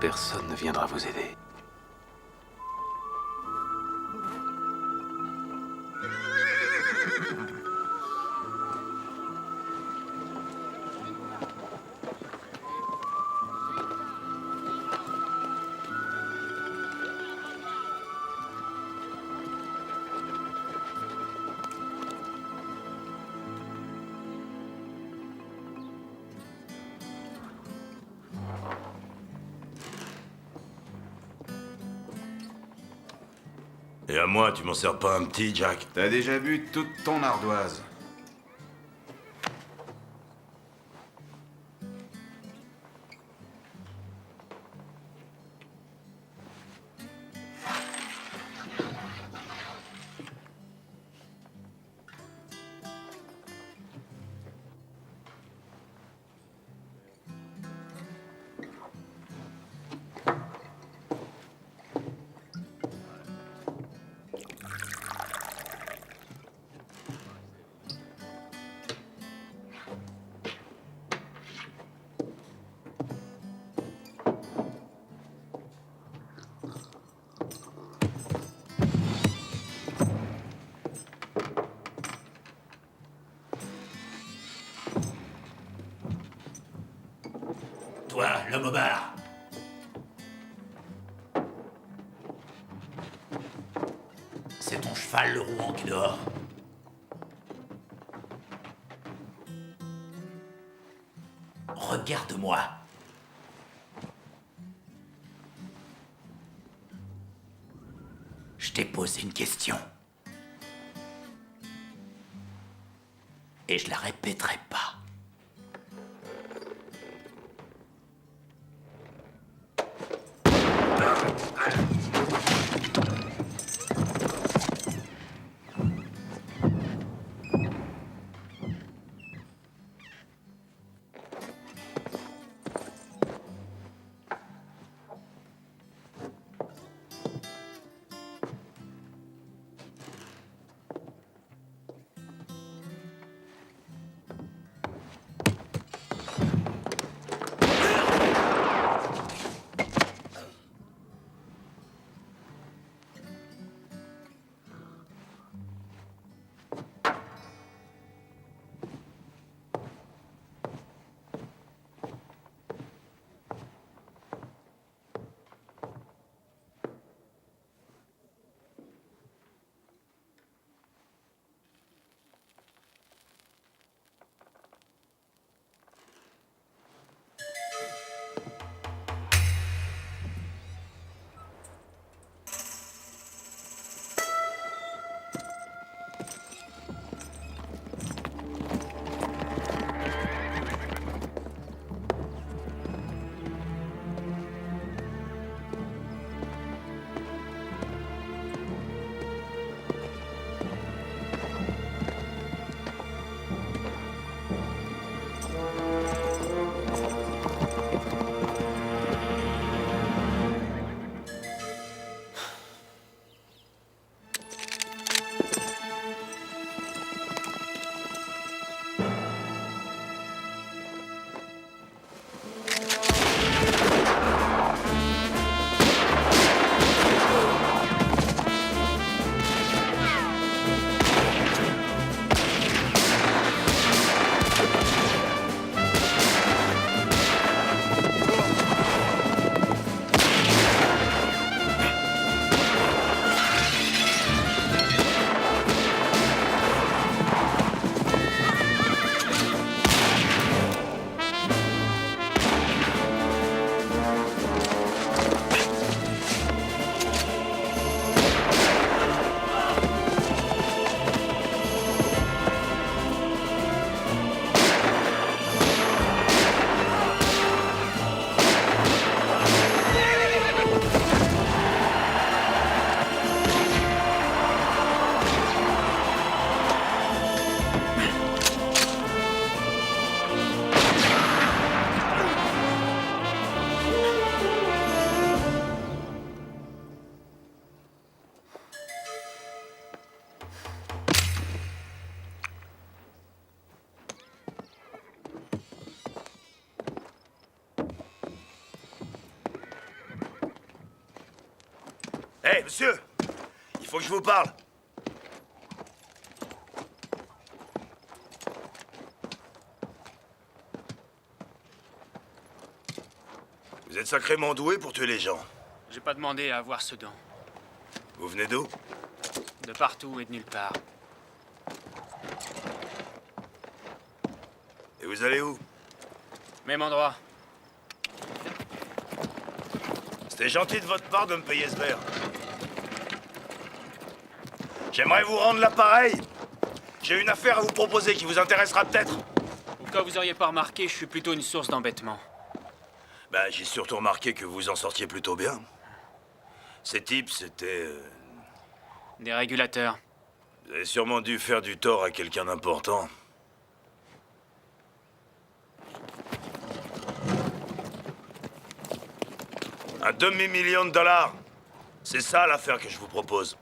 personne ne viendra vous aider. Et à moi, tu m'en sers pas un petit, Jack? T'as déjà bu toute ton ardoise. Toi, l'homme au bar. C'est ton cheval, le Rouen, qui est dehors. Regarde-moi. Je t'ai posé une question. Et je la répéterai pas. Hé, monsieur! Il faut que je vous parle. Vous êtes sacrément doué pour tuer les gens. J'ai pas demandé à avoir ce don. Vous venez d'où? De partout et de nulle part. Et vous allez où? Même endroit. C'était gentil de votre part de me payer ce verre. J'aimerais vous rendre l'appareil. J'ai une affaire à vous proposer qui vous intéressera peut-être. Au cas où vous auriez pas remarqué, je suis plutôt une source d'embêtement. Ben, j'ai surtout remarqué que vous en sortiez plutôt bien. Ces types, c'était... Des régulateurs. Vous avez sûrement dû faire du tort à quelqu'un d'important. Un demi-million de dollars. C'est ça l'affaire que je vous propose.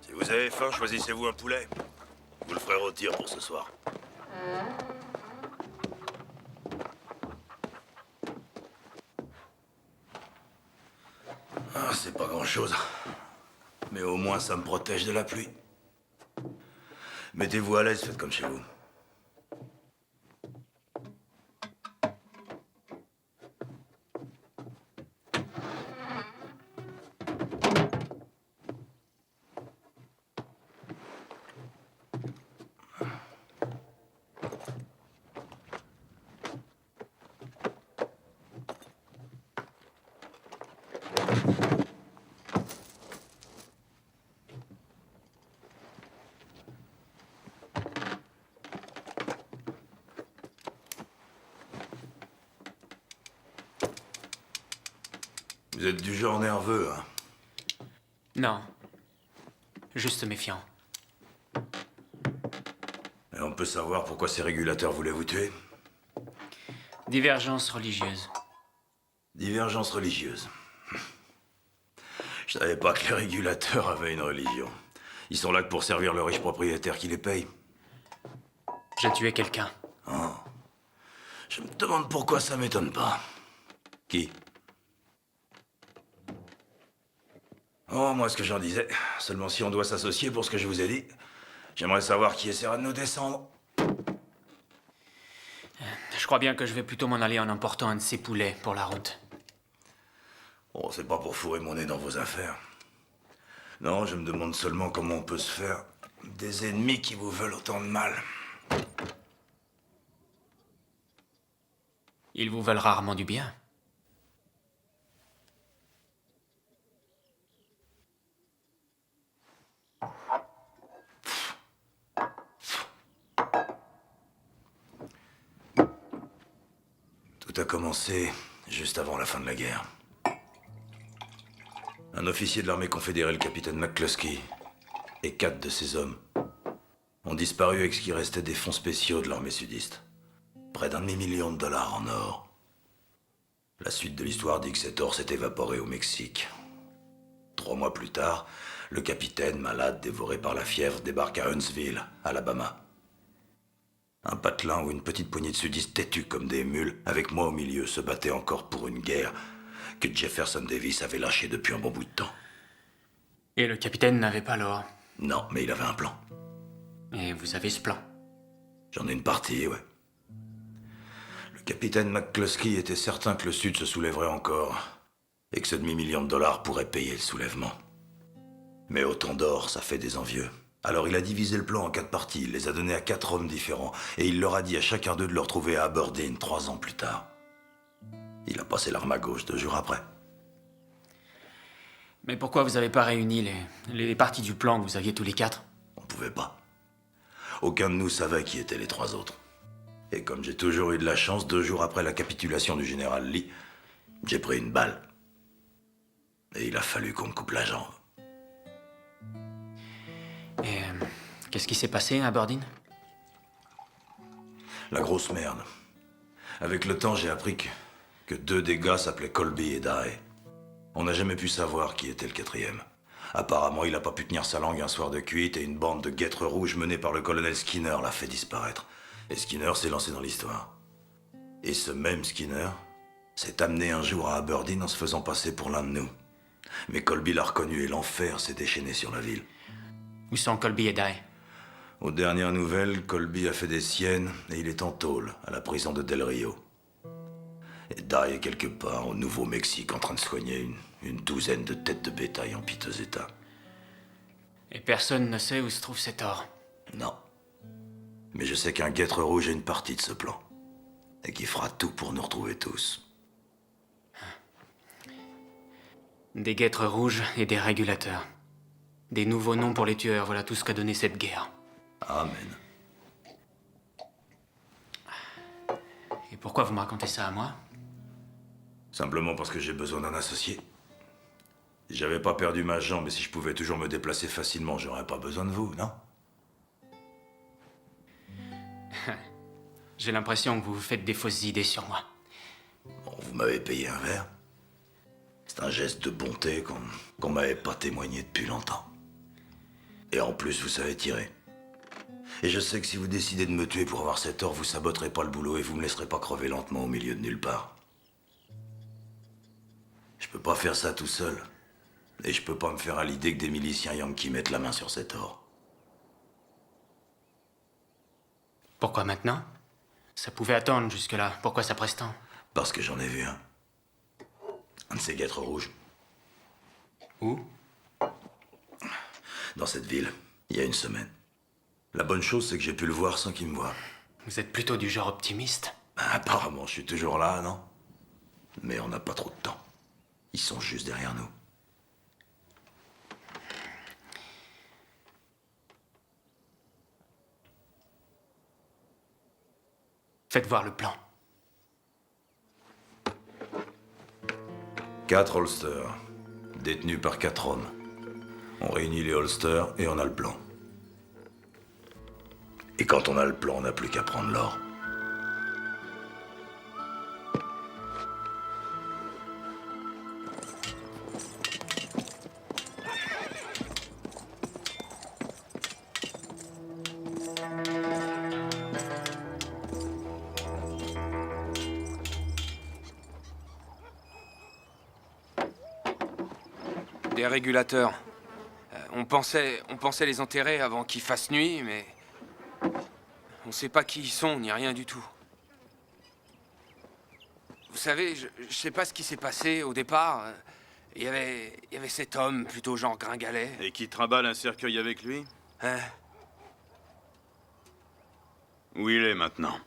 Si vous avez faim, choisissez-vous un poulet. Vous le ferez rôtir pour ce soir. Ah, c'est pas grand-chose. Mais au moins, ça me protège de la pluie. Mettez-vous à l'aise, faites comme chez vous. Vous êtes du genre nerveux, hein? Non. Juste méfiant. Et on peut savoir pourquoi ces régulateurs voulaient vous tuer? Divergence religieuse. Divergence religieuse. Je savais pas que les régulateurs avaient une religion. Ils sont là que pour servir le riche propriétaire qui les paye. J'ai tué quelqu'un. Je me demande pourquoi ça m'étonne pas. Qui? Oh, moi, ce que j'en disais. Seulement si on doit s'associer pour ce que je vous ai dit, j'aimerais savoir qui essaiera de nous descendre. Je crois bien que je vais plutôt m'en aller en emportant un de ces poulets pour la route. Bon, c'est pas pour fourrer mon nez dans vos affaires. Non, je me demande seulement comment on peut se faire des ennemis qui vous veulent autant de mal. Ils vous veulent rarement du bien. Tout a commencé juste avant la fin de la guerre. Un officier de l'armée confédérée, le capitaine McCluskey, et 4 de ses hommes ont disparu avec ce qui restait des fonds spéciaux de l'armée sudiste. Près d'un demi-million de dollars en or. La suite de l'histoire dit que cet or s'est évaporé au Mexique. 3 mois plus tard, le capitaine, malade, dévoré par la fièvre, débarque à Huntsville, Alabama. Un patelin où une petite poignée de sudistes têtus comme des mules, avec moi au milieu, se battaient encore pour une guerre que Jefferson Davis avait lâchée depuis un bon bout de temps. Et le capitaine n'avait pas l'or. Non, mais il avait un plan. Et vous avez ce plan. J'en ai une partie, ouais. Le capitaine McCluskey était certain que le Sud se soulèverait encore, et que ce demi-million de dollars pourrait payer le soulèvement. Mais autant d'or, ça fait des envieux. Alors il a divisé le plan en 4 parties, il les a donnés à 4 hommes différents, et il leur a dit à chacun d'eux de le retrouver à Aberdeen 3 ans plus tard. Il a passé l'arme à gauche 2 jours après. Mais pourquoi vous avez pas réuni les parties du plan que vous aviez tous les 4? On pouvait pas. Aucun de nous savait qui étaient les 3 autres. Et comme j'ai toujours eu de la chance, 2 jours après la capitulation du général Lee, j'ai pris une balle. Et il a fallu qu'on me coupe la jambe. Et qu'est-ce qui s'est passé à Aberdeen? La grosse merde. Avec le temps, j'ai appris que deux des gars s'appelaient Colby et Dye. On n'a jamais pu savoir qui était le quatrième. Apparemment, il a pas pu tenir sa langue un soir de cuite et une bande de guêtres rouges menée par le colonel Skinner l'a fait disparaître. Et Skinner s'est lancé dans l'histoire. Et ce même Skinner s'est amené un jour à Aberdeen en se faisant passer pour l'un de nous. Mais Colby l'a reconnu et l'enfer s'est déchaîné sur la ville. Où sont Colby et Dye? Aux dernières nouvelles, Colby a fait des siennes et il est en tôle à la prison de Del Rio. Et Dye est quelque part au Nouveau-Mexique en train de soigner une douzaine de têtes de bétail en piteux état. Et personne ne sait où se trouve cet or. Non. Mais je sais qu'un guêtre rouge a une partie de ce plan. Et qu'il fera tout pour nous retrouver tous. Des guêtres rouges et des régulateurs. Des nouveaux noms pour les tueurs, voilà tout ce qu'a donné cette guerre. Amen. Et pourquoi vous me racontez ça à moi? Simplement parce que j'ai besoin d'un associé. Si j'avais pas perdu ma jambe et si je pouvais toujours me déplacer facilement, j'aurais pas besoin de vous, non? J'ai l'impression que vous vous faites des fausses idées sur moi. Bon, vous m'avez payé un verre. C'est un geste de bonté qu'on m'avait pas témoigné depuis longtemps. Et en plus, vous savez tirer. Et je sais que si vous décidez de me tuer pour avoir cet or, vous saboterez pas le boulot et vous me laisserez pas crever lentement au milieu de nulle part. Je peux pas faire ça tout seul. Et je peux pas me faire à l'idée que des miliciens yankees mettent la main sur cet or. Pourquoi maintenant? Ça pouvait attendre jusque-là. Pourquoi ça presse tant? Parce que j'en ai vu un. Un de ces guêtres rouges. Où? Dans cette ville, il y a une semaine. La bonne chose, c'est que j'ai pu le voir sans qu'il me voie. Vous êtes plutôt du genre optimiste. Apparemment, je suis toujours là, non? Mais on n'a pas trop de temps. Ils sont juste derrière nous. Faites voir le plan. 4 holsters, détenus par 4 hommes. On réunit les holsters et on a le plan. Et quand on a le plan, on n'a plus qu'à prendre l'or. Des régulateurs. On pensait les enterrer avant qu'il fasse nuit, mais... On sait pas qui ils sont, ni rien du tout. Vous savez, je sais pas ce qui s'est passé au départ. Il y avait cet homme, plutôt genre gringalet. Et qui trimballe un cercueil avec lui? Hein? Où il est maintenant?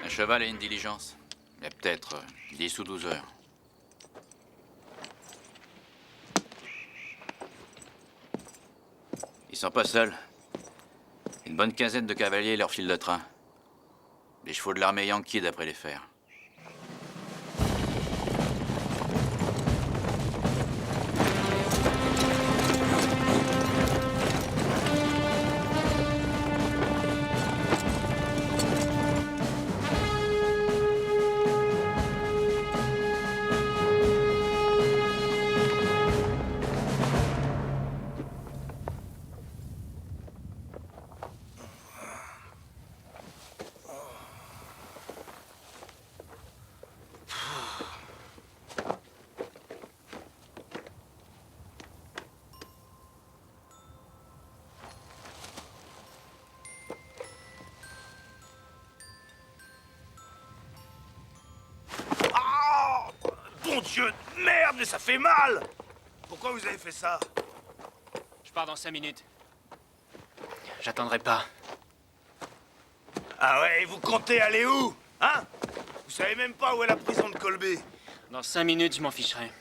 Un cheval et une diligence. Il y a peut-être 10 ou 12 heures. Ils sont pas seuls. Une bonne quinzaine de cavaliers leur filent le train. Des chevaux de l'armée yankee d'après les fers. Bon Dieu, merde, mais ça fait mal! Pourquoi vous avez fait ça? Je pars dans 5 minutes. J'attendrai pas. Ah ouais, et vous comptez aller où? Hein? Vous savez même pas où est la prison de Colby? Dans 5 minutes, je m'en ficherai.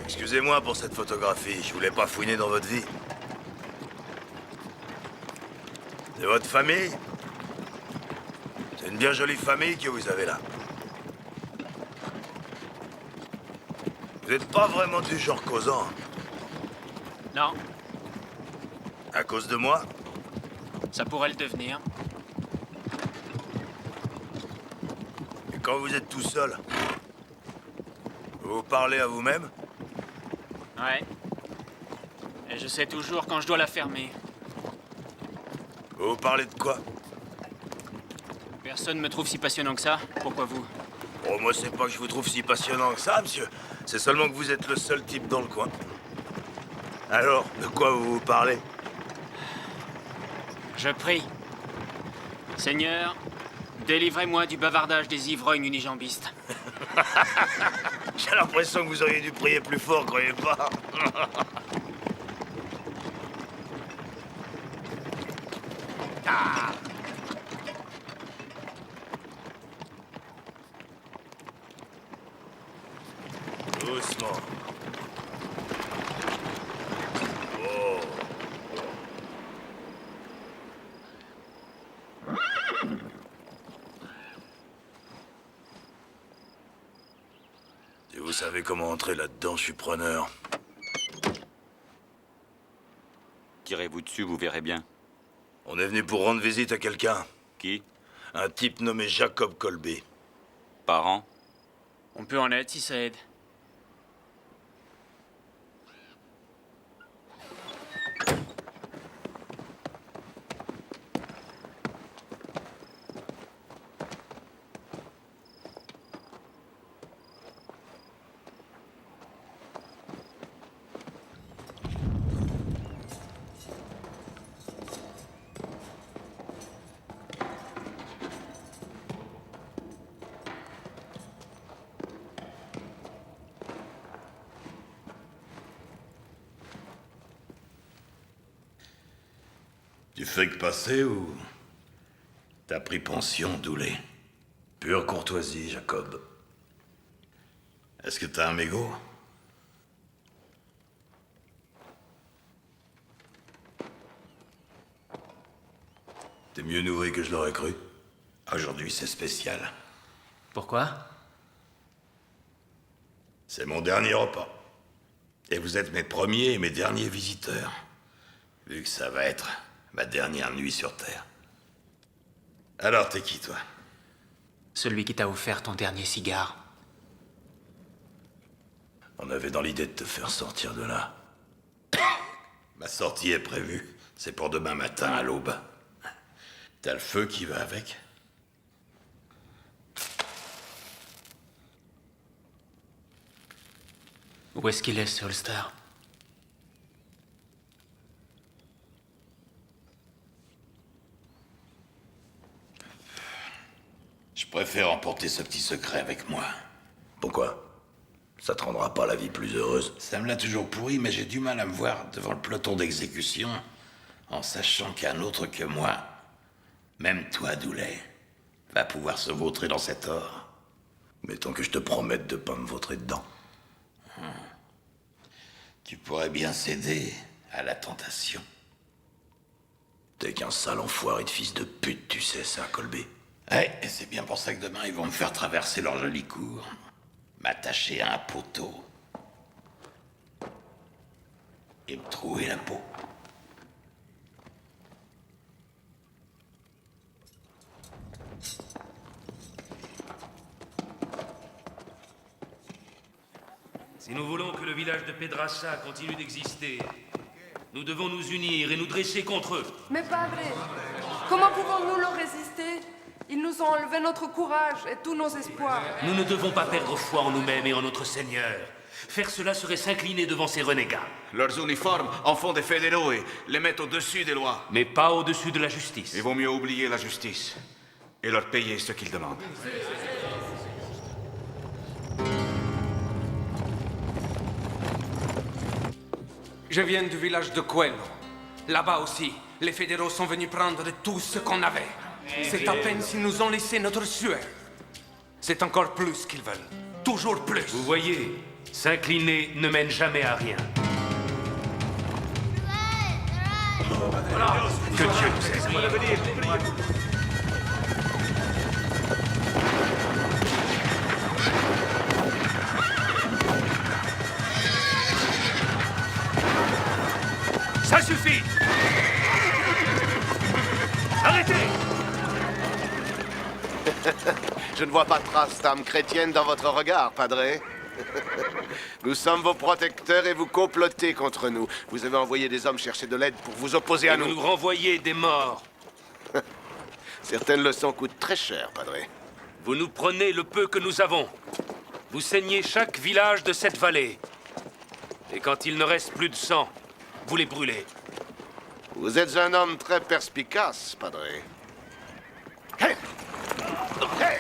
Excusez-moi pour cette photographie, je voulais pas fouiner dans votre vie. C'est votre famille? C'est une bien jolie famille que vous avez là. Vous n'êtes pas vraiment du genre causant. Non, À cause de moi? ça pourrait le devenir. Et quand vous êtes tout seul, vous parlez à vous-même? Ouais. Et je sais toujours quand je dois la fermer. Vous parlez de quoi? Personne me trouve si passionnant que ça. Pourquoi vous? Oh, moi, c'est pas que je vous trouve si passionnant que ça, monsieur. C'est seulement que vous êtes le seul type dans le coin. Alors, de quoi vous parlez? Je prie. Seigneur, délivrez-moi du bavardage des ivrognes unijambistes. J'ai l'impression que vous auriez dû prier plus fort, croyez pas? Doucement. Oh. Si vous savez comment entrer là-dedans, je suis preneur. Tirez-vous dessus, vous verrez bien. On est venu pour rendre visite à quelqu'un. Qui? Un type nommé Jacob Colby. Parent? On peut en être si ça aide. Tu fais que passer ou t'as pris pension, Dooley? Pure courtoisie, Jacob. Est-ce que t'as un mégot? T'es mieux nourri que je l'aurais cru. Aujourd'hui, c'est spécial. Pourquoi? C'est mon dernier repas. Et vous êtes mes premiers et mes derniers visiteurs. Vu que ça va être ma dernière nuit sur Terre. Alors, t'es qui, toi? Celui qui t'a offert ton dernier cigare. On avait dans l'idée de te faire sortir de là. Ma sortie est prévue. C'est pour demain matin à l'aube. T'as le feu qui va avec? Où est-ce qu'il est, ce holster? Je préfère emporter ce petit secret avec moi. Pourquoi? Ça te rendra pas la vie plus heureuse? Ça me l'a toujours pourri, mais j'ai du mal à me voir devant le peloton d'exécution en sachant qu'un autre que moi, même toi, Dooley, va pouvoir se vautrer dans cet or. Mettons que je te promette de pas me vautrer dedans. Tu pourrais bien céder à la tentation. T'es qu'un sale enfoiré de fils de pute, tu sais ça, Colby. Ouais, et c'est bien pour ça que demain, ils vont me faire traverser leur jolie cour. M'attacher à un poteau. Et me trouer la peau. Si nous voulons que le village de Pedrassa continue d'exister, nous devons nous unir et nous dresser contre eux. Mais padre, comment pouvons-nous leur résister? Ils nous ont enlevé notre courage et tous nos espoirs. Nous ne devons pas perdre foi en nous-mêmes et en notre Seigneur. Faire cela serait s'incliner devant ces renégats. Leurs uniformes en font des fédéraux et les mettent au-dessus des lois. Mais pas au-dessus de la justice. Il vaut mieux oublier la justice et leur payer ce qu'ils demandent. Je viens du village de Coelho. Là-bas aussi, les fédéraux sont venus prendre tout ce qu'on avait. C'est à peine s'ils nous ont laissé notre sueur. C'est encore plus qu'ils veulent. Toujours plus. Vous voyez, s'incliner ne mène jamais à rien. Que Dieu nous aide. Ça suffit! Arrêtez! Je ne vois pas de trace d'âme chrétienne dans votre regard, Padre. Nous sommes vos protecteurs et vous complotez contre nous. Vous avez envoyé des hommes chercher de l'aide pour vous opposer à Vous nous. nous renvoyez des morts. Certaines leçons coûtent très cher, Padre. Vous nous prenez le peu que nous avons. Vous saignez chaque village de cette vallée. Et quand il ne reste plus de sang, vous les brûlez. Vous êtes un homme très perspicace, Padre. Hey! Hey!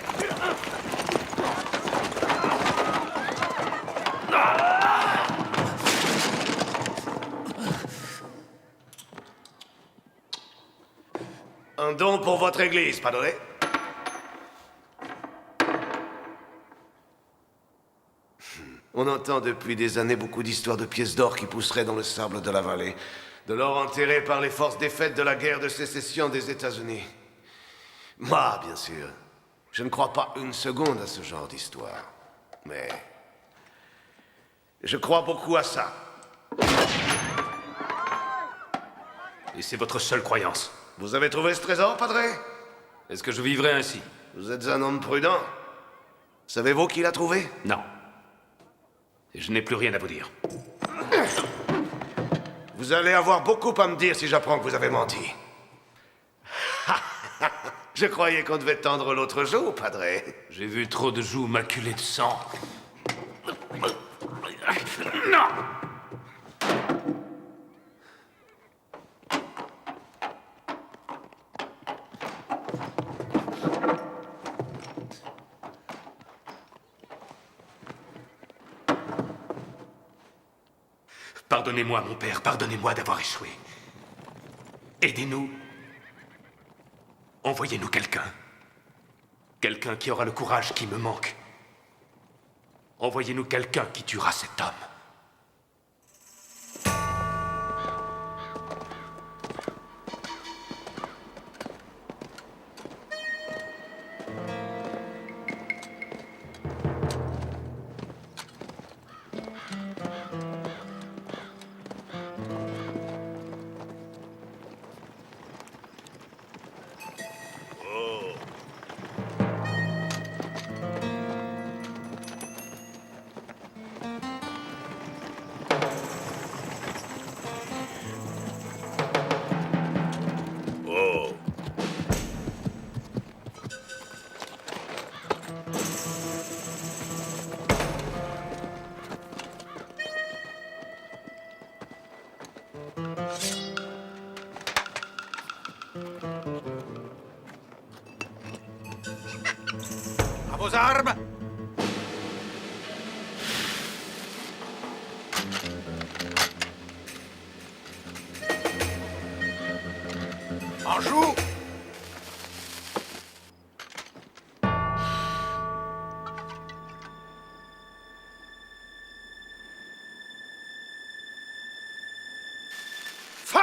Un don pour votre église, Padre. On entend depuis des années beaucoup d'histoires de pièces d'or qui pousseraient dans le sable de la vallée. De l'or enterré par les forces défaites de la guerre de sécession des États-Unis. Moi, bien sûr, je ne crois pas une seconde à ce genre d'histoire. Mais je crois beaucoup à ça. Et c'est votre seule croyance. Vous avez trouvé ce trésor, Padre? Est-ce que je vivrai ainsi? Vous êtes un homme prudent. Savez-vous qui l'a trouvé? Non. Et je n'ai plus rien à vous dire. Vous allez avoir beaucoup à me dire si j'apprends que vous avez menti. Je croyais qu'on devait tendre l'autre joue, Padre. J'ai vu trop de joues maculées de sang. Non! Pardonnez-moi, mon père, pardonnez-moi d'avoir échoué. Aidez-nous. Envoyez-nous quelqu'un. Quelqu'un qui aura le courage qui me manque. Envoyez-nous quelqu'un qui tuera cet homme. À vos armes! En joue! Feu!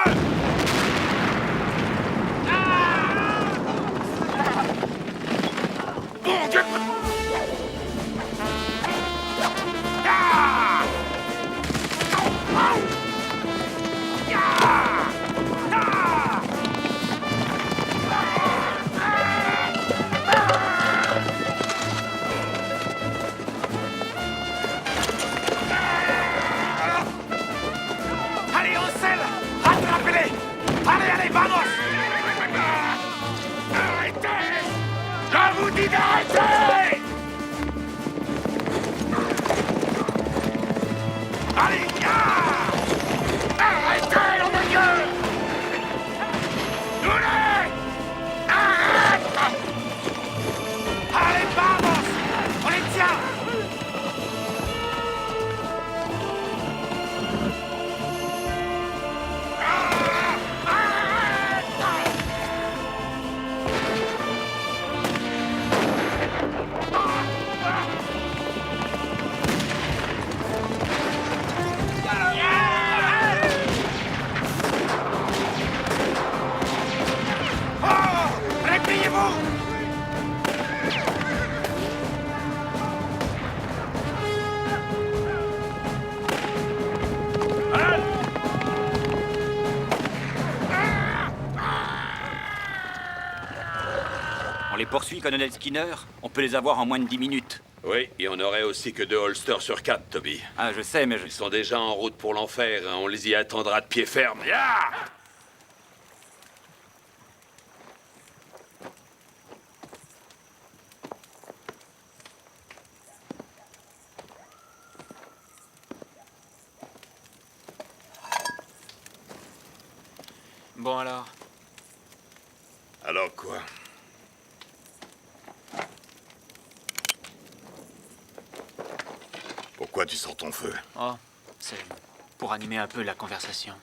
Bon Dieu! Allez, arrêtez, nom de Dieu! Tournez! Arrête! Allez, vamos! On les tient! Repliez-vous! On les poursuit, colonel Skinner. On peut les avoir en moins de 10 minutes. Oui, et on aurait aussi que 2 holsters sur 4, Toby. Ah, je sais, mais Ils sont déjà en route pour l'enfer, hein. On les y attendra de pied ferme. Ya! Bon alors, Alors quoi? Pourquoi tu sors ton feu? oh, c'est pour animer un peu la conversation.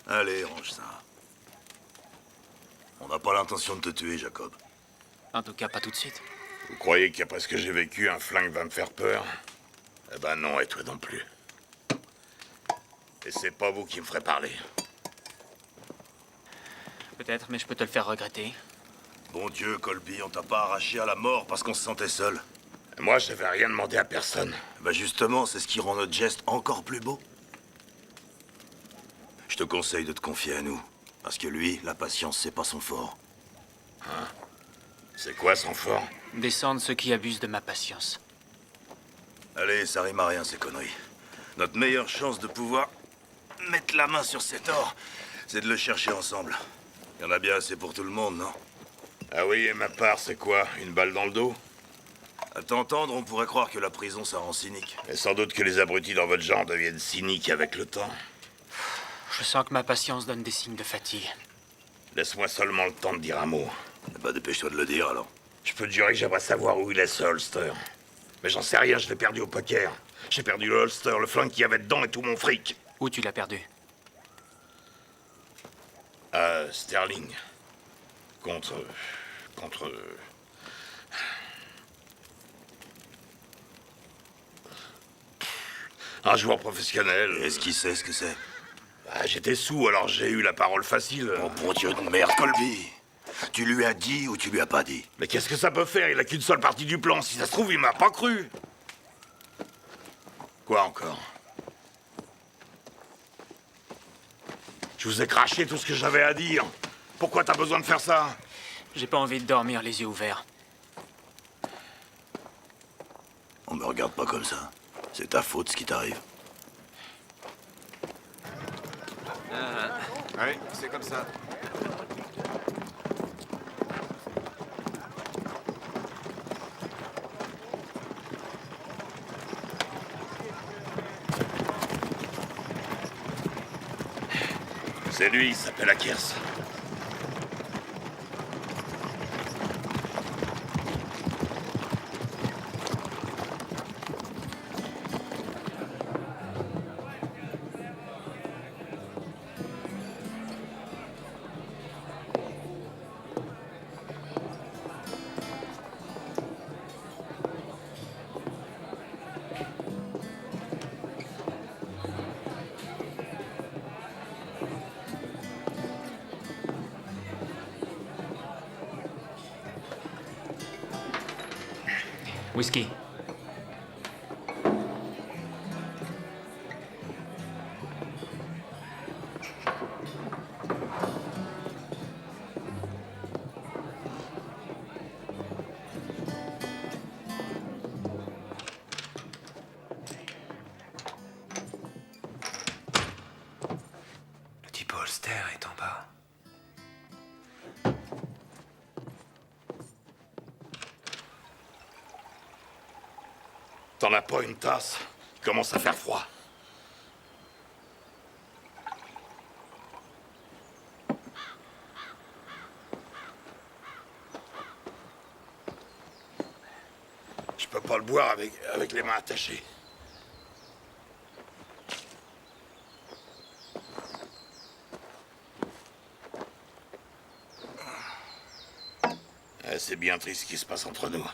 Allez, range ça. On n'a pas l'intention de te tuer, Jacob. En tout cas, pas tout de suite. Vous croyez qu'après ce que j'ai vécu, un flingue va me faire peur? Eh ben non, et toi non plus. Et c'est pas vous qui me ferez parler. Peut-être, mais je peux te le faire regretter. Bon Dieu, Colby, on t'a pas arraché à la mort parce qu'on se sentait seul. Moi, je n'avais rien demandé à personne. Bah justement, c'est ce qui rend notre geste encore plus beau. Je te conseille de te confier à nous. Parce que lui, la patience, c'est pas son fort. Hein? C'est quoi son fort? Descendre ceux qui abusent de ma patience. Allez, ça rime à rien, ces conneries. Notre meilleure chance de pouvoir mettre la main sur cet or, c'est de le chercher ensemble. Il y en a bien assez pour tout le monde, non? Ah oui, et ma part, c'est quoi? Une balle dans le dos? À t'entendre, on pourrait croire que la prison, ça rend cynique. Et sans doute que les abrutis dans votre genre deviennent cyniques avec le temps. Je sens que ma patience donne des signes de fatigue. Laisse-moi seulement le temps de dire un mot. Bah dépêche-toi de le dire, alors. Je peux te jurer que j'aimerais savoir où il est, ce holster. Mais j'en sais rien, je l'ai perdu au poker. J'ai perdu le holster, le flingue qu'il y avait dedans et tout mon fric. Où tu l'as perdu? À Sterling. Contre... un joueur professionnel. Est-ce qu'il sait ce que c'est? Ah, j'étais sous, alors j'ai eu la parole facile. Oh bon Dieu de merde, Colby! Tu lui as dit ou tu lui as pas dit? Mais qu'est-ce que ça peut faire? Il a qu'une seule partie du plan. Si ça se trouve, il m'a pas cru. Quoi encore? Je vous ai craché tout ce que j'avais à dire. Pourquoi t'as besoin de faire ça? J'ai pas envie de dormir les yeux ouverts. On me regarde pas comme ça. C'est ta faute ce qui t'arrive. Oui, c'est comme ça. C'est lui, il s'appelle Akers. Whisky. Le type holster est en bas. T'en as pas une tasse? Il commence à faire froid. boire avec les mains attachées. C'est bien triste ce qui se passe entre nous.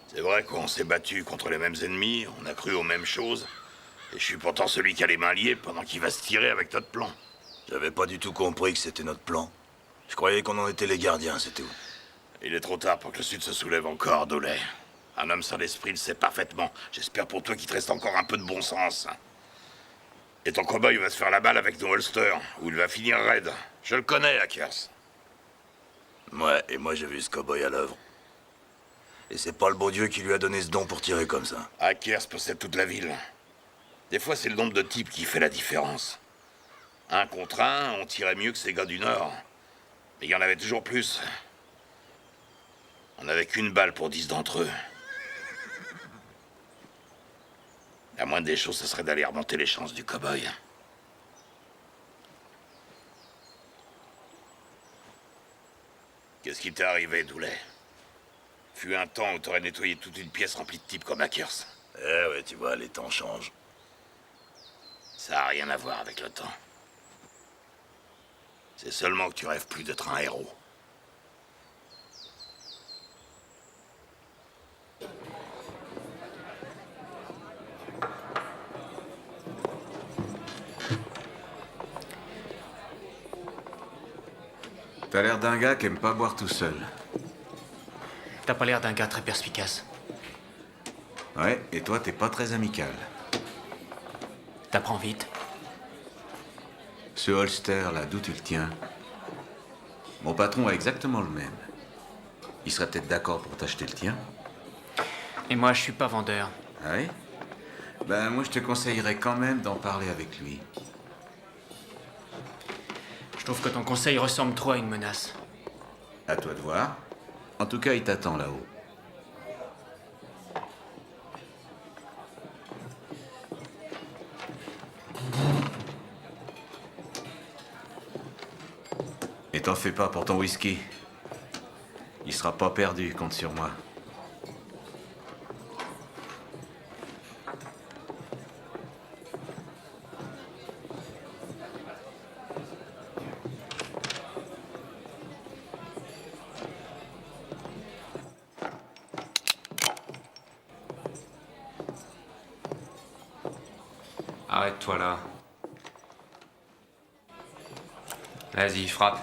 C'est vrai qu'on s'est battu contre les mêmes ennemis, on a cru aux mêmes choses, et je suis pourtant celui qui a les mains liées pendant qu'il va se tirer avec notre plan. J'avais pas du tout compris que c'était notre plan. Je croyais qu'on en était les gardiens, c'est tout. Il est trop tard pour que le Sud se soulève encore, Dowley. Un homme sans l'esprit le sait parfaitement. J'espère pour toi qu'il te reste encore un peu de bon sens. Et ton cow-boy va se faire la balle avec nos holsters, ou il va finir raide. Je le connais, Hackers. Ouais, et moi j'ai vu ce cow-boy à l'œuvre. Et c'est pas le beau Dieu qui lui a donné ce don pour tirer comme ça. Hackers possède toute la ville. Des fois, c'est le nombre de types qui fait la différence. Un contre un, on tirait mieux que ces gars du Nord. Mais il y en avait toujours plus. On n'avait qu'une balle pour 10 d'entre eux. La moindre des choses, ce serait d'aller remonter les chances du cow-boy. Qu'est-ce qui t'est arrivé, Dowley? Fut un temps où t'aurais nettoyé toute une pièce remplie de types comme Hackers. Eh ouais, tu vois, les temps changent. Ça n'a rien à voir avec le temps. C'est seulement que tu rêves plus d'être un héros. T'as l'air d'un gars qui aime pas boire tout seul. T'as pas l'air d'un gars très perspicace. Ouais, et toi, t'es pas très amical. T'apprends vite. Ce holster, là, d'où tu le tiens? Mon patron a exactement le même. Il serait peut-être d'accord pour t'acheter le tien. Et moi, je suis pas vendeur. Ah oui? Ben, moi, je te conseillerais quand même d'en parler avec lui. Je trouve que ton conseil ressemble trop à une menace. À toi de voir. En tout cas, il t'attend là-haut. Et t'en fais pas pour ton whisky. Il sera pas perdu, compte sur moi. Arrête-toi là. Vas-y, frappe.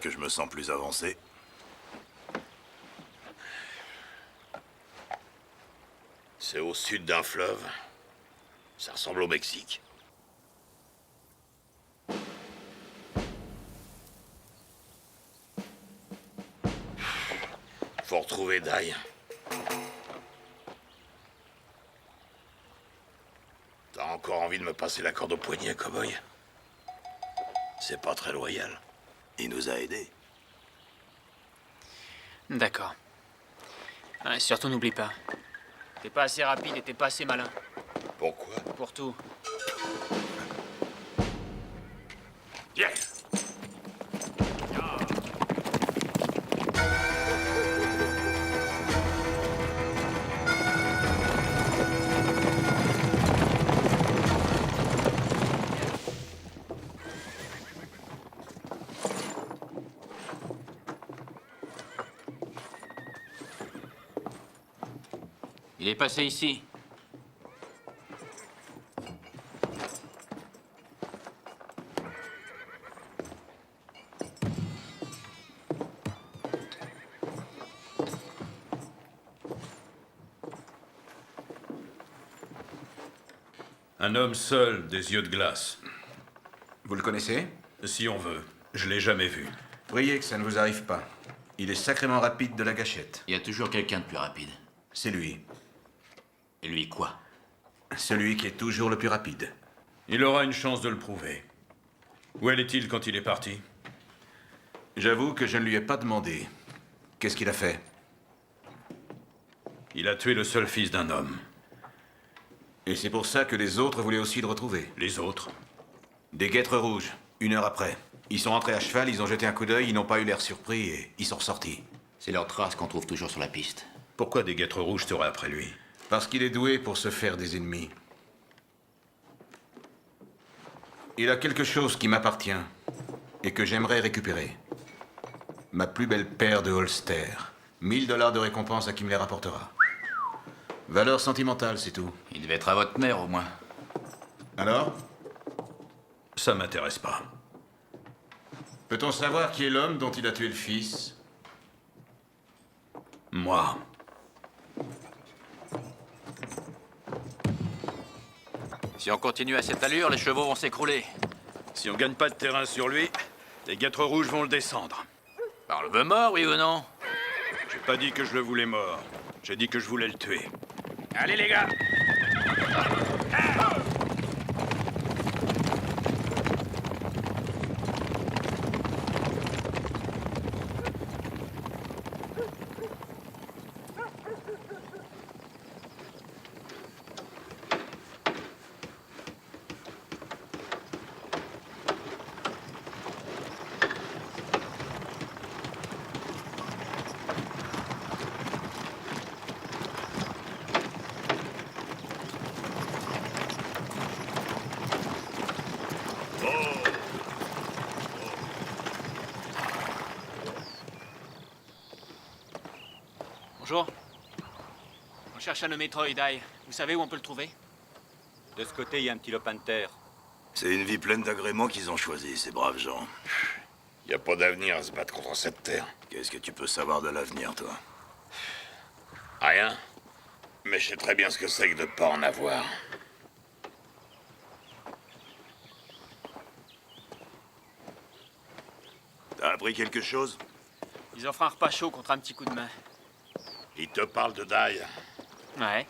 que je me sens plus avancé. C'est au sud d'un fleuve. Ça ressemble au Mexique. Faut retrouver Dai. T'as encore envie de me passer la corde au poignet, cow-boy? C'est pas très loyal. Il nous a aidés. D'accord. Surtout n'oublie pas. T'es pas assez rapide et t'es pas assez malin. Pourquoi? Pour tout. Yeah. Il est passé ici. Un homme seul, des yeux de glace. Vous le connaissez? Si on veut. Je l'ai jamais vu. Priez que ça ne vous arrive pas. Il est sacrément rapide de la gâchette. Il y a toujours quelqu'un de plus rapide. C'est lui. Et lui quoi? Celui qui est toujours le plus rapide. Il aura une chance de le prouver. Où est-il quand il est parti? J'avoue que je ne lui ai pas demandé. Qu'est-ce qu'il a fait? Il a tué le seul fils d'un homme. Et c'est pour ça que les autres voulaient aussi le retrouver. Les autres? Des guêtres rouges, 1 heure après. Ils sont rentrés à cheval, ils ont jeté un coup d'œil, ils n'ont pas eu l'air surpris et ils sont ressortis. C'est leur trace qu'on trouve toujours sur la piste. Pourquoi des guêtres rouges seraient après lui? Parce qu'il est doué pour se faire des ennemis. Il a quelque chose qui m'appartient et que j'aimerais récupérer. Ma plus belle paire de Holster. 1000 $ de récompense à qui me les rapportera. Valeur sentimentale, c'est tout. Il devait être à votre mère, au moins. Alors? Ça m'intéresse pas. Peut-on savoir qui est l'homme dont il a tué le fils? Moi. Si on continue à cette allure, les chevaux vont s'écrouler. Si on gagne pas de terrain sur lui, les guêtres rouges vont le descendre. On le veut mort, oui ou non? J'ai pas dit que je le voulais mort. J'ai dit que je voulais le tuer. Allez, les gars! Bonjour. On cherche un nommé Troy Dye. Vous savez où on peut le trouver? De ce côté, il y a un petit lopin de terre. C'est une vie pleine d'agréments qu'ils ont choisi, ces braves gens. Y a pas d'avenir à se battre contre cette terre. Qu'est-ce que tu peux savoir de l'avenir, toi? Rien. Mais je sais très bien ce que c'est que de pas en avoir. T'as appris quelque chose? Ils offrent un repas chaud contre un petit coup de main. Il te parle de Dai. Ouais.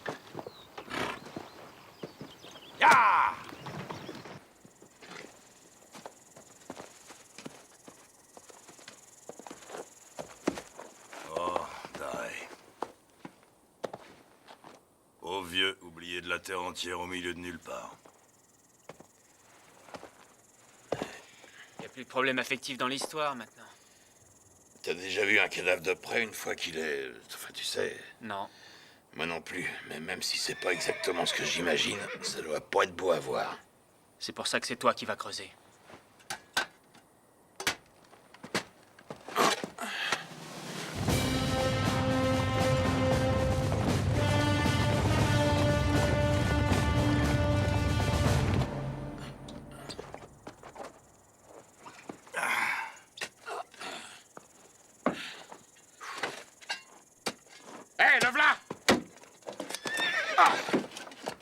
Ya! Oh, Dai. Oh vieux, oublié de la terre entière au milieu de nulle part. Y a plus de problème affectif dans l'histoire maintenant. T'as déjà vu un cadavre de près une fois qu'il est... Enfin, tu sais... Non. Moi non plus. Mais même si c'est pas exactement ce que j'imagine, ça doit pas être beau à voir. C'est pour ça que c'est toi qui vas creuser.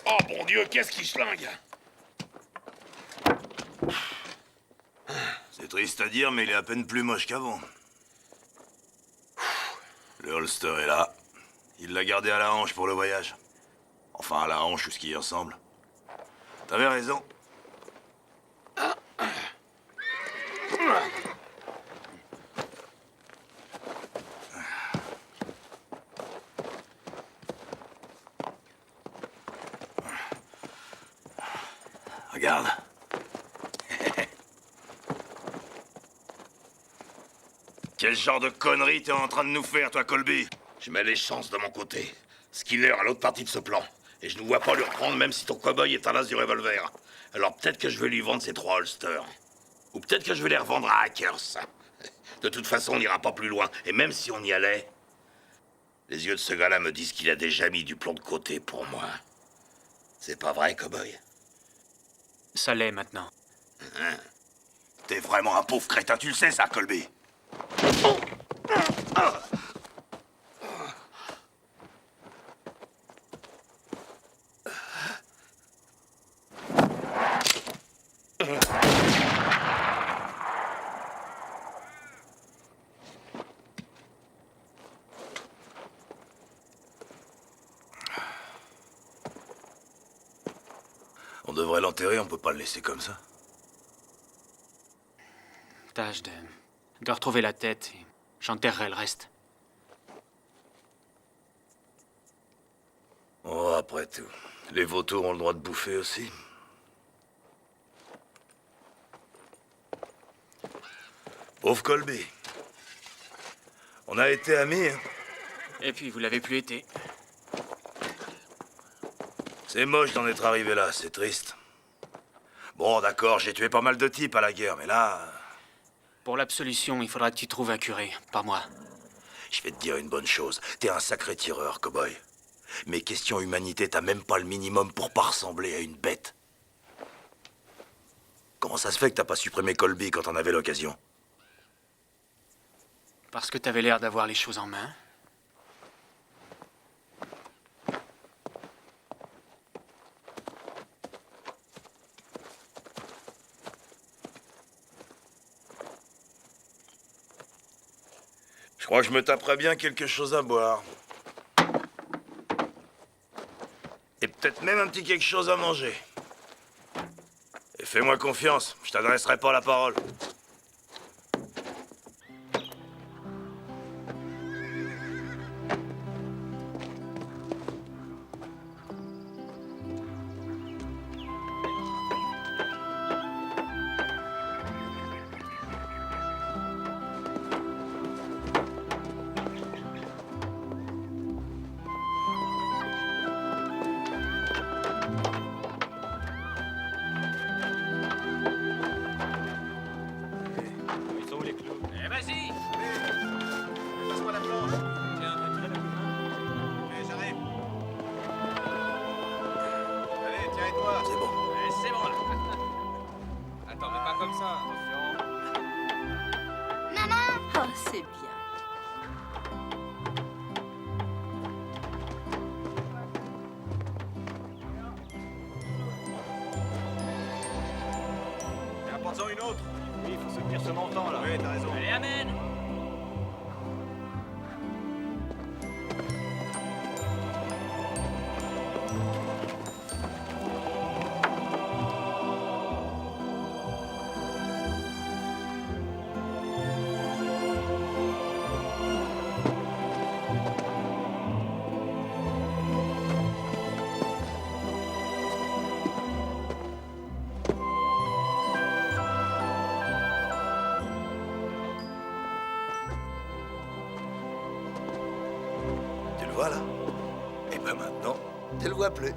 Oh bon Dieu, qu'est-ce qui schlingue? C'est triste à dire, mais il est à peine plus moche qu'avant. Le holster est là. Il l'a gardé à la hanche pour le voyage. Enfin, à la hanche ou ce qui y ressemble. T'avais raison. Regarde. Quel genre de connerie t'es en train de nous faire, toi, Colby? Je mets les chances de mon côté. Skinner à l'autre partie de ce plan. Et je ne vois pas lui reprendre même si ton cow-boy est un as du revolver. Alors peut-être que je vais lui vendre ces 3 holsters. Ou peut-être que je vais les revendre à Hackers. De toute façon, on n'ira pas plus loin. Et même si on y allait, les yeux de ce gars-là me disent qu'il a déjà mis du plomb de côté pour moi. C'est pas vrai, cow-boy? Ça l'est maintenant. Hein? T'es vraiment un pauvre crétin, tu le sais, ça, Colby. On devrait l'enterrer, on peut pas le laisser comme ça. Tâche de retrouver la tête et j'enterrerai le reste. Oh, après tout, les vautours ont le droit de bouffer aussi. Pauvre Colby. On a été amis, hein. Et puis vous l'avez plus été. C'est moche d'en être arrivé là, c'est triste. Bon, d'accord, j'ai tué pas mal de types à la guerre, mais là... Pour l'absolution, il faudra que tu trouves un curé, pas moi. Je vais te dire une bonne chose. T'es un sacré tireur, cow-boy. Mais question humanité, t'as même pas le minimum pour pas ressembler à une bête. Comment ça se fait que t'as pas supprimé Colby quand on avait l'occasion? Parce que t'avais l'air d'avoir les choses en main. Je crois que je me taperais bien quelque chose à boire. Et peut-être même un petit quelque chose à manger. Et fais-moi confiance, je t'adresserai pas la parole. Apporte-en une autre. Oui, il faut se tenir ce montant là. Oui, t'as raison. Allez, amène. Voilà. Et ben maintenant, tu le vois plus.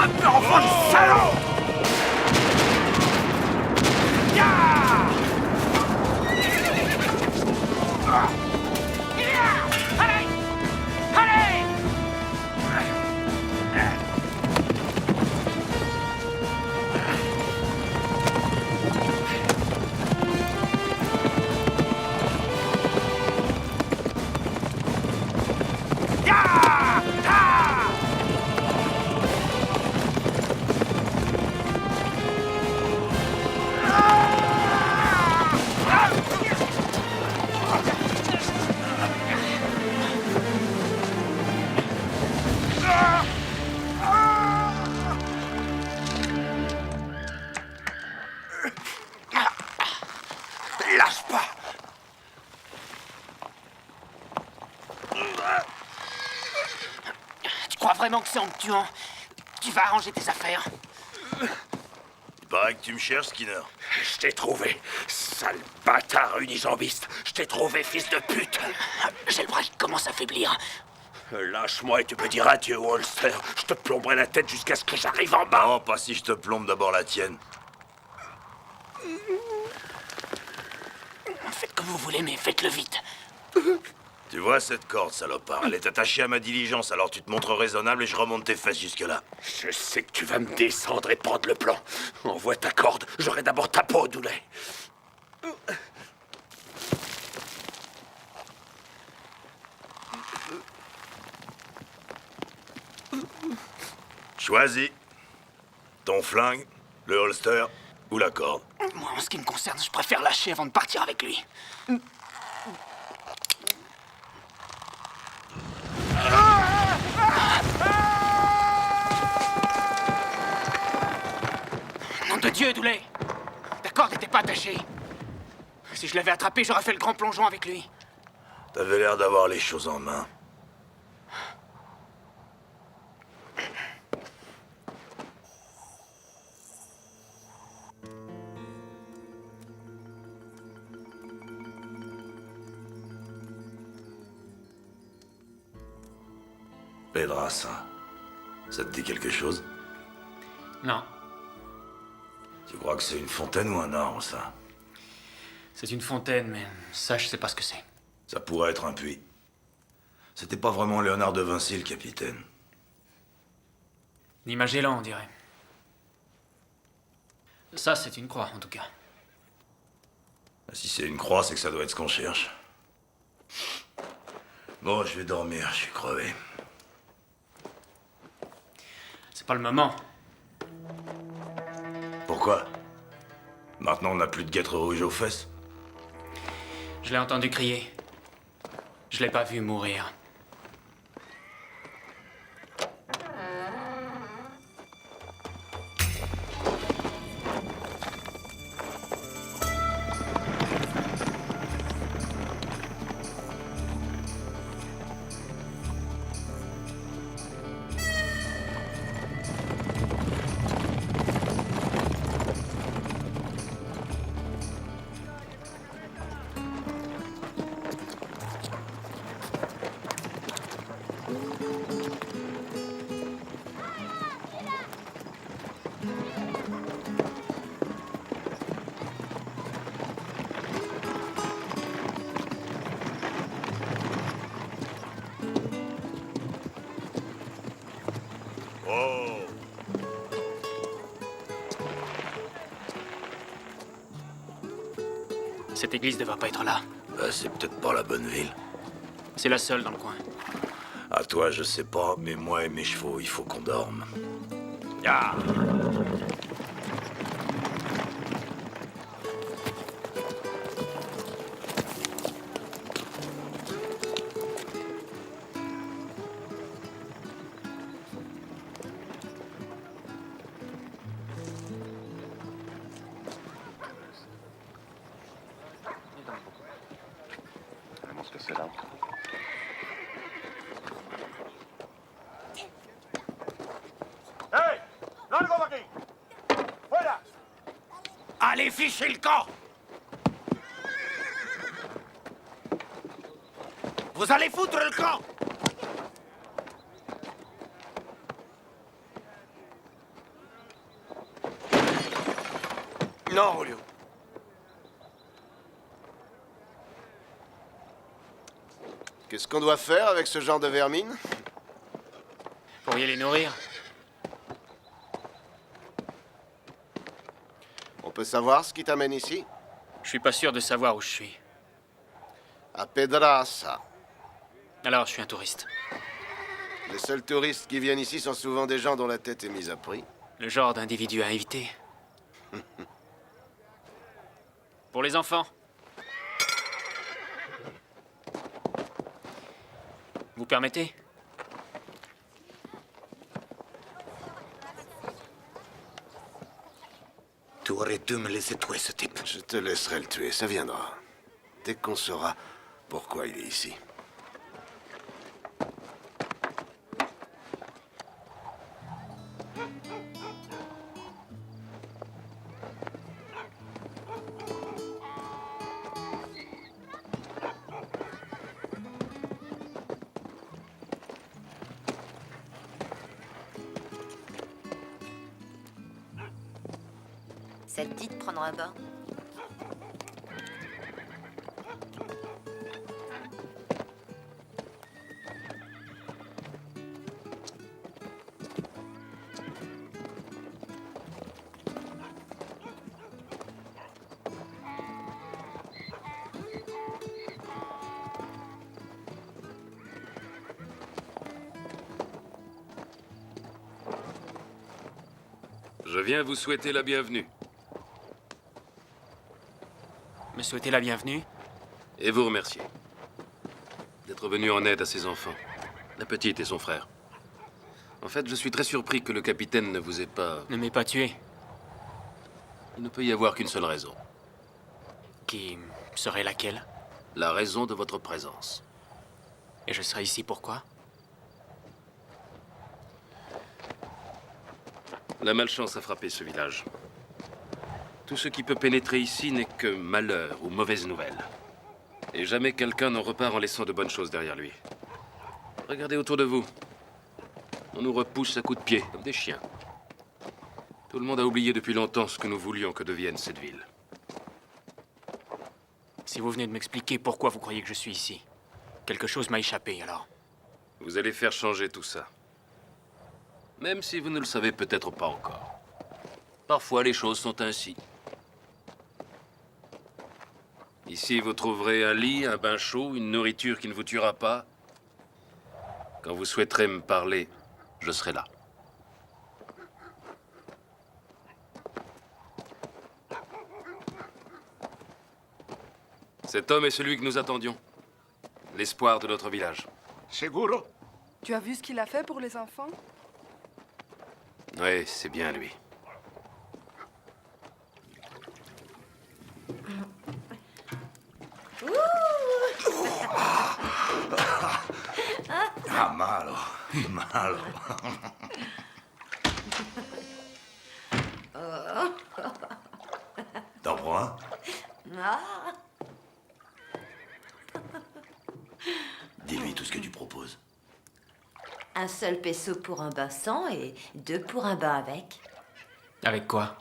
Un peu enfant de salaud! Allez! Allez! Lâche pas! Tu crois vraiment que c'est en me tuant tu vas arranger tes affaires? Il paraît que tu me cherches, Skinner. Je t'ai trouvé, sale bâtard unijambiste. Je t'ai trouvé, fils de pute. J'ai le bras qui commence à faiblir. Lâche-moi et tu peux dire adieu au holster. Je te plomberai la tête jusqu'à ce que j'arrive en bas. Non, pas si je te plombe d'abord la tienne. Faites comme vous voulez, mais faites-le vite. Tu vois cette corde, salopard? Elle est attachée à ma diligence, alors tu te montres raisonnable et je remonte tes fesses jusque-là. Je sais que tu vas me descendre et prendre le plan. Envoie ta corde, j'aurai d'abord ta peau, Doulet. Choisis. Ton flingue, le holster ou la corde. Moi, en ce qui me concerne, je préfère lâcher avant de partir avec lui. Nom de Dieu, Doulet! Ta corde n'était pas attachée. Si je l'avais attrapé, j'aurais fait le grand plongeon avec lui. T'avais l'air d'avoir les choses en main. Pedraza, ça te dit quelque chose? Non. Tu crois que c'est une fontaine ou un arbre, ça? C'est une fontaine, mais ça, je sais pas ce que c'est. Ça pourrait être un puits. C'était pas vraiment Léonard de Vinci, le capitaine. Ni Magellan, on dirait. Ça, c'est une croix, en tout cas. Si c'est une croix, c'est que ça doit être ce qu'on cherche. Bon, je vais dormir, je suis crevé. C'est pas le moment. Pourquoi? Maintenant, on n'a plus de guêtres rouges aux fesses? Je l'ai entendu crier. Je l'ai pas vu mourir. Cette église devrait pas être là. Bah, c'est peut-être pas la bonne ville. C'est la seule dans le coin. À toi, je sais pas, mais moi et mes chevaux, il faut qu'on dorme. Ah. ¡Hey! ¡Largo de aquí! ¡Fuera! Allez, fichez le camp! Vous allez foutre le camp! Non, Julio. Qu'est-ce qu'on doit faire avec ce genre de vermine? Pourriez les nourrir? On peut savoir ce qui t'amène ici? Je suis pas sûr de savoir où je suis. À Pedraza. Alors, je suis un touriste. Les seuls touristes qui viennent ici sont souvent des gens dont la tête est mise à prix. Le genre d'individu à éviter. Pour les enfants. Vous permettez? Tu aurais dû me laisser tuer ce type. Je te laisserai le tuer, ça viendra. Dès qu'on saura pourquoi il est ici. Ça te dit de prendre un bain? Je viens vous souhaiter la bienvenue. Me souhaiter la bienvenue? Et vous remercier. D'être venu en aide à ses enfants. La petite et son frère. En fait, je suis très surpris que le capitaine ne vous ait pas... Ne m'ait pas tué. Il ne peut y avoir qu'une seule raison. Qui serait laquelle? La raison de votre présence. Et je serai ici pourquoi? La malchance a frappé ce village. Tout ce qui peut pénétrer ici n'est que malheur ou mauvaise nouvelle. Et jamais quelqu'un n'en repart en laissant de bonnes choses derrière lui. Regardez autour de vous. On nous repousse à coups de pied, comme des chiens. Tout le monde a oublié depuis longtemps ce que nous voulions que devienne cette ville. Si vous venez de m'expliquer pourquoi vous croyez que je suis ici, quelque chose m'a échappé alors. Vous allez faire changer tout ça. Même si vous ne le savez peut-être pas encore. Parfois, les choses sont ainsi. Ici, vous trouverez un lit, un bain chaud, une nourriture qui ne vous tuera pas. Quand vous souhaiterez me parler, je serai là. Cet homme est celui que nous attendions. L'espoir de notre village. Seguro? Tu as vu ce qu'il a fait pour les enfants? Oui, c'est bien lui. Ah, malo. Malo. T'en prends un? Ah. Dis-lui tout ce que tu proposes. Un seul peso pour un bain sans et 2 pour un bain avec. Avec quoi?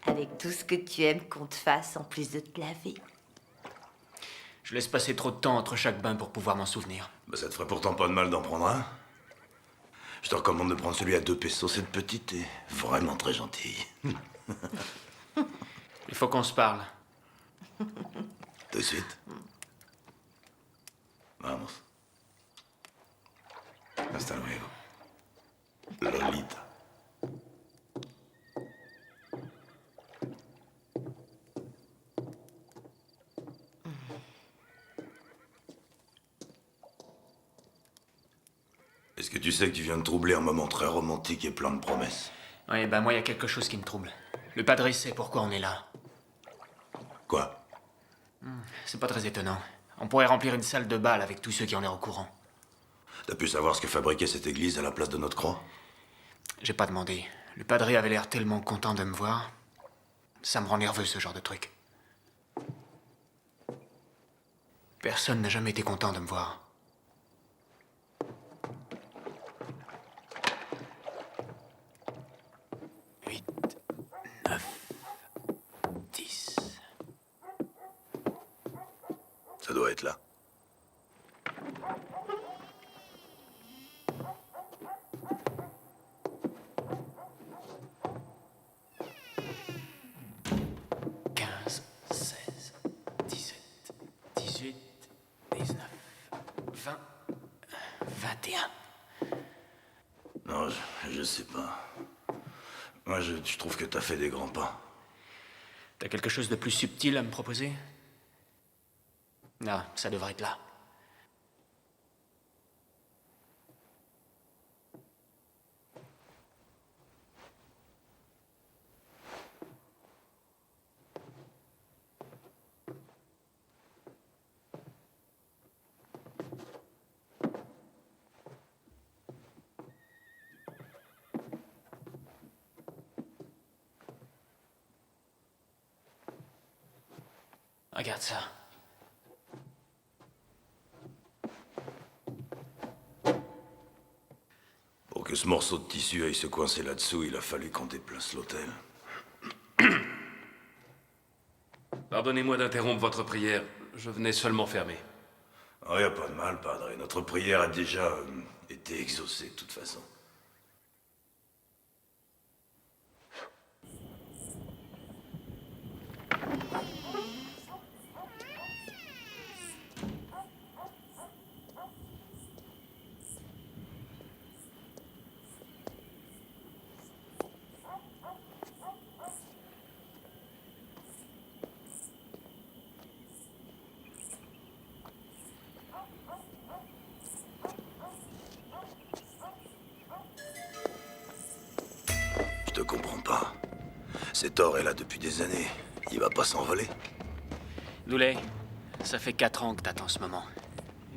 Avec tout ce que tu aimes qu'on te fasse en plus de te laver. Je laisse passer trop de temps entre chaque bain pour pouvoir m'en souvenir. Bah, ça te ferait pourtant pas de mal d'en prendre un. Je te recommande de prendre celui à 2 pesos. Cette petite est vraiment très gentille. Il faut qu'on se parle. Tout de suite. Vamos. Hasta luego. Lolita. Est-ce que tu sais que tu viens de troubler un moment très romantique et plein de promesses? Oui, bah moi, il y a quelque chose qui me trouble. Le padre sait pourquoi on est là. Quoi? C'est pas très étonnant. On pourrait remplir une salle de bal avec tous ceux qui en sont au courant. T'as pu savoir ce que fabriquait cette église à la place de notre croix? J'ai pas demandé. Le padre avait l'air tellement content de me voir. Ça me rend nerveux, ce genre de truc. Personne n'a jamais été content de me voir. être là. Non, je sais pas. Moi, je trouve que t'as fait des grands pas. T'as quelque chose de plus subtil à me proposer? Non, ça devrait être là. Regarde ça. Pour que ce morceau de tissu aille se coincer là-dessous, il a fallu qu'on déplace l'hôtel. Pardonnez-moi d'interrompre votre prière. Je venais seulement fermer. Oh, y a pas de mal, padre. Notre prière a déjà été exaucée, de toute façon. Je te comprends pas. Cet or est là depuis des années. Il va pas s'envoler. Dooley, ça fait 4 ans que t'attends ce moment.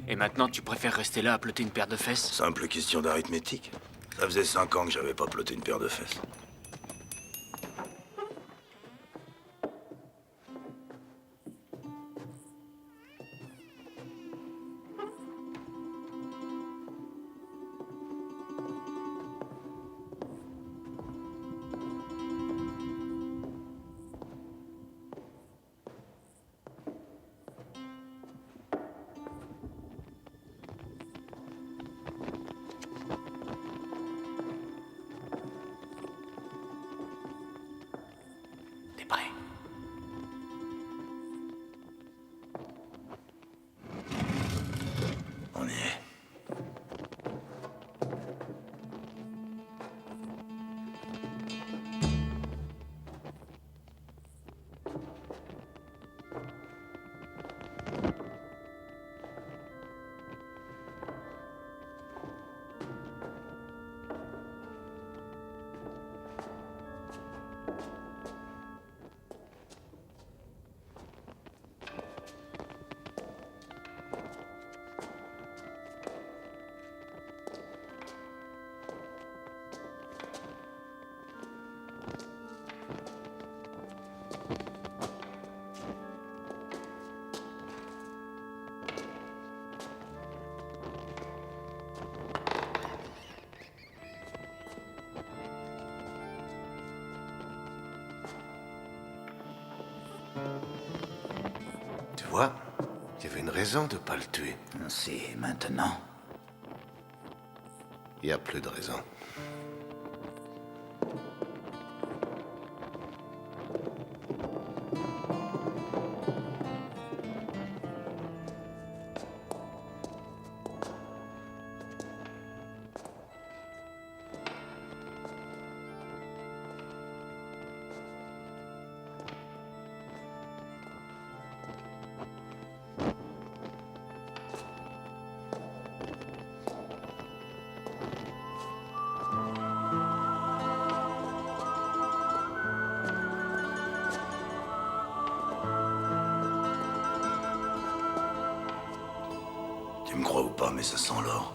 Et maintenant, tu préfères rester là à plotter une paire de fesses? Simple question d'arithmétique. Ça faisait 5 ans que j'avais pas ploté une paire de fesses. T'es prêt? On y est. Tu vois, il y avait une raison de pas le tuer. C'est maintenant. Il y a plus de raison. Tu me crois ou pas, mais ça sent l'or.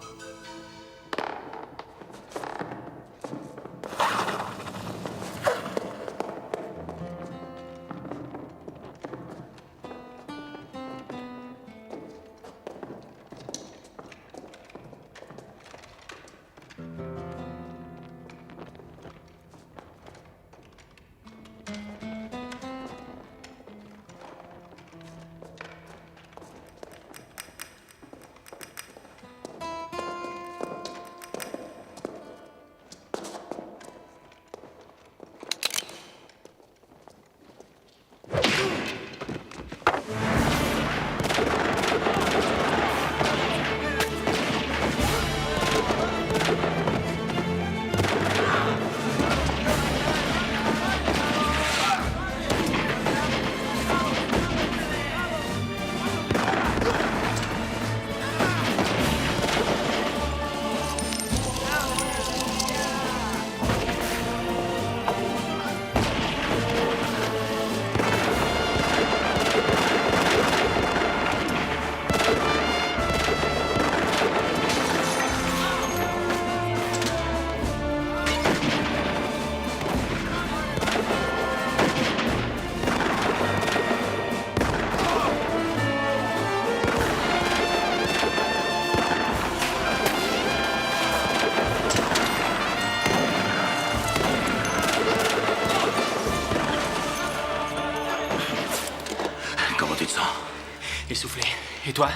Essoufflé. Et toi?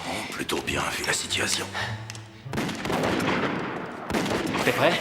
Oh, plutôt bien vu la situation. T'es prêt?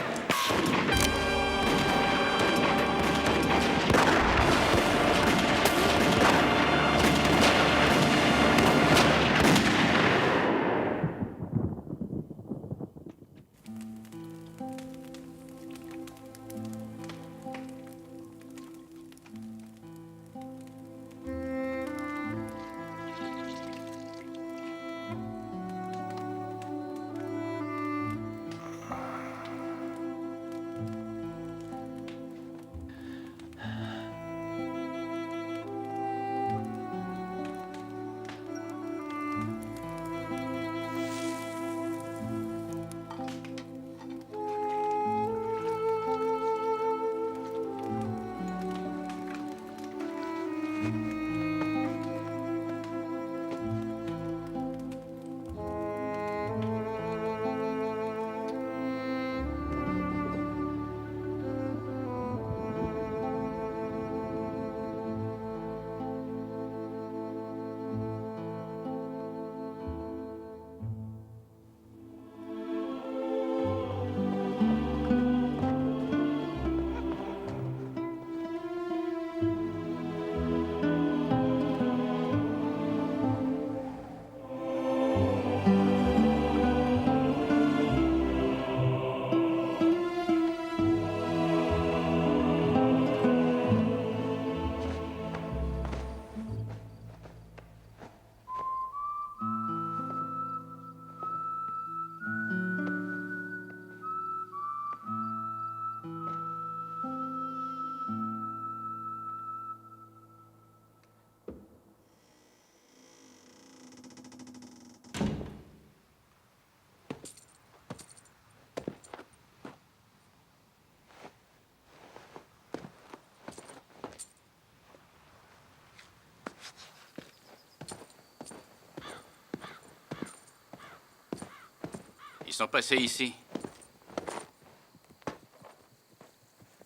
Ils sont passés ici.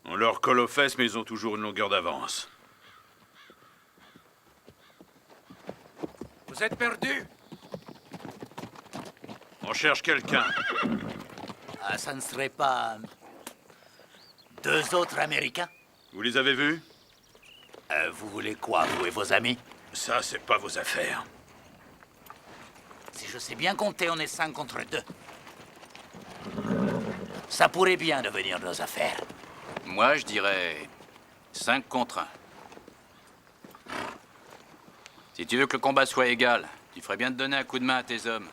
On leur colle aux fesses, mais ils ont toujours une longueur d'avance. Vous êtes perdus? On cherche quelqu'un. Ah, ça ne serait pas... deux autres Américains? Vous les avez vus? Vous voulez quoi, vous et vos amis? Ça, c'est pas vos affaires. Si je sais bien compter, on est 5 contre 2. Ça pourrait bien devenir nos affaires. Moi, je dirais 5 contre 1. Si tu veux que le combat soit égal, tu ferais bien de donner un coup de main à tes hommes.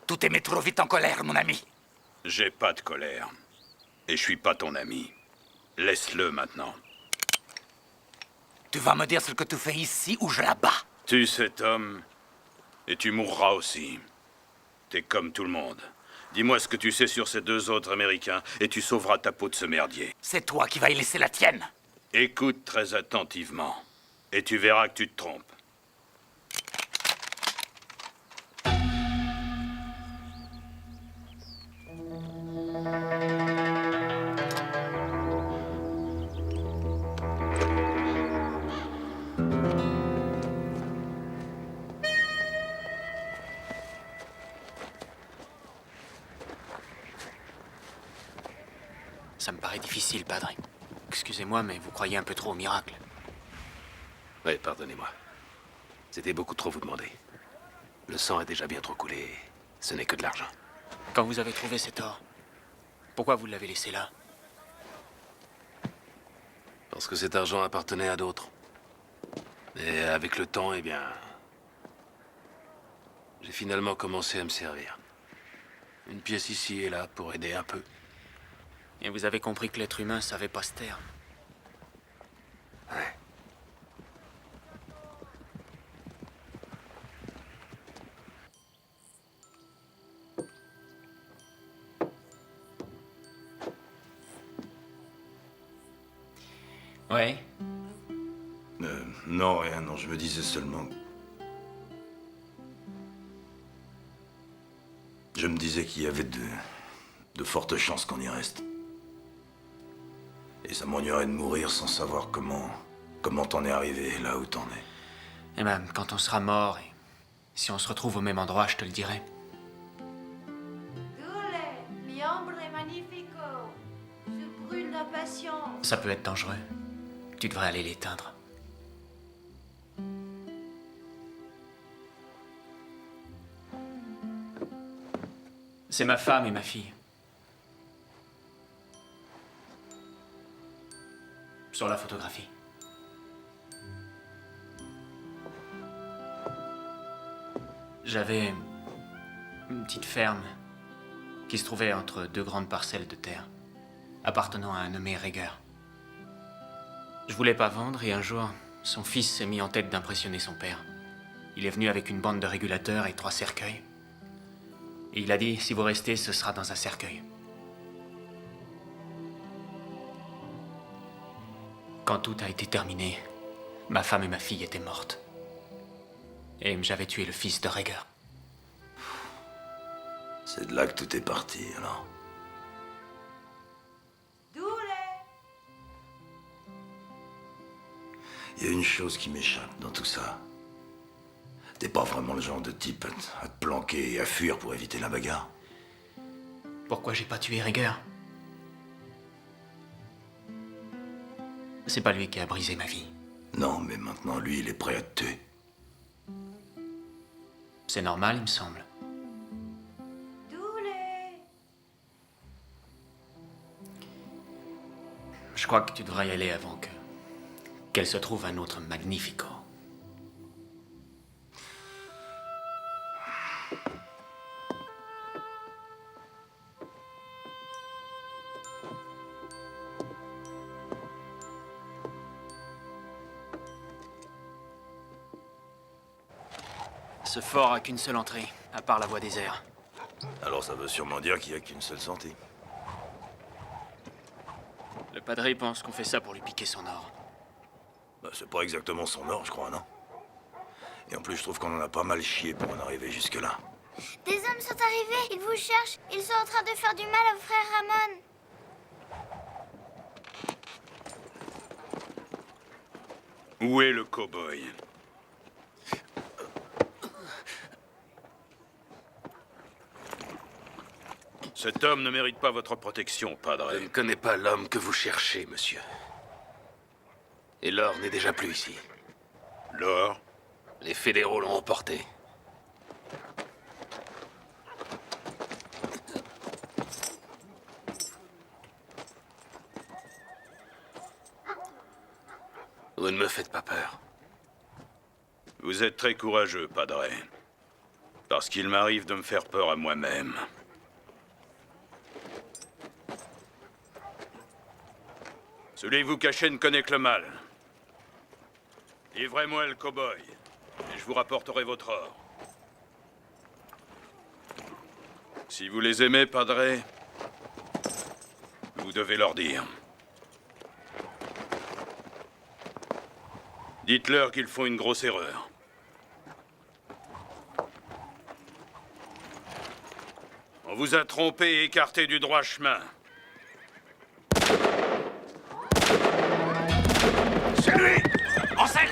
Tout te met trop vite en colère, mon ami. J'ai pas de colère. Et je suis pas ton ami. Laisse-le maintenant. Tu vas me dire ce que tu fais ici ou je la bats. Tue cet homme, et tu mourras aussi. T'es comme tout le monde. Dis-moi ce que tu sais sur ces 2 autres Américains, et tu sauveras ta peau de ce merdier. C'est toi qui vas y laisser la tienne. Écoute très attentivement, et tu verras que tu te trompes. Ça me paraît difficile, Padre. Excusez-moi, mais vous croyez un peu trop au miracle. Oui, pardonnez-moi. C'était beaucoup trop vous demander. Le sang est déjà bien trop coulé. Ce n'est que de l'argent. Quand vous avez trouvé cet or, pourquoi vous l'avez laissé là? Parce que cet argent appartenait à d'autres. Et avec le temps, eh bien... j'ai finalement commencé à me servir. Une pièce ici et là pour aider un peu. Et vous avez compris que l'être humain savait pas se taire. Ouais. Ouais. Non, rien, non, je me disais seulement... Je me disais qu'il y avait de fortes chances qu'on y reste. Et ça m'ennuierait de mourir sans savoir comment t'en es arrivé là où t'en es. Et même quand on sera mort, et si on se retrouve au même endroit, je te le dirai. Dule, mi hombre magnifico. Je brûle d'impatience. Ça peut être dangereux. Tu devrais aller l'éteindre. C'est ma femme et ma fille. Sur la photographie. J'avais une petite ferme qui se trouvait entre deux grandes parcelles de terre, appartenant à un nommé Rieger. Je voulais pas vendre et un jour, son fils s'est mis en tête d'impressionner son père. Il est venu avec une bande de régulateurs et 3 cercueils. Et il a dit, si vous restez, ce sera dans un cercueil. Quand tout a été terminé, ma femme et ma fille étaient mortes. Et j'avais tué le fils de Rieger. C'est de là que tout est parti, alors. Il y a une chose qui m'échappe dans tout ça. T'es pas vraiment le genre de type à te planquer et à fuir pour éviter la bagarre. Pourquoi j'ai pas tué Rieger? C'est pas lui qui a brisé ma vie. Non, mais maintenant, lui, il est prêt à te tuer. C'est normal, il me semble. Je crois que tu devrais y aller avant qu'elle se trouve un autre Magnifico. Ce fort a qu'une seule entrée, à part la voie des airs. Alors ça veut sûrement dire qu'il n'y a qu'une seule sortie. Le padre pense qu'on fait ça pour lui piquer son or. Bah, c'est pas exactement son or, je crois, non? Et en plus, je trouve qu'on en a pas mal chié pour en arriver jusque-là. Des hommes sont arrivés, ils vous cherchent. Ils sont en train de faire du mal à frère Ramon. Où est le cow-boy? Cet homme ne mérite pas votre protection, padre. Je ne connais pas l'homme que vous cherchez, monsieur. Et l'or n'est déjà plus ici. L'or? Les fédéraux l'ont emporté. Vous ne me faites pas peur. Vous êtes très courageux, padre. Parce qu'il m'arrive de me faire peur à moi-même. Celui que vous cachez ne connaît que le mal. Livrez-moi le cow-boy, et je vous rapporterai votre or. Si vous les aimez, padre, vous devez leur dire. Dites-leur qu'ils font une grosse erreur. On vous a trompé et écarté du droit chemin. C'est lui! En selle!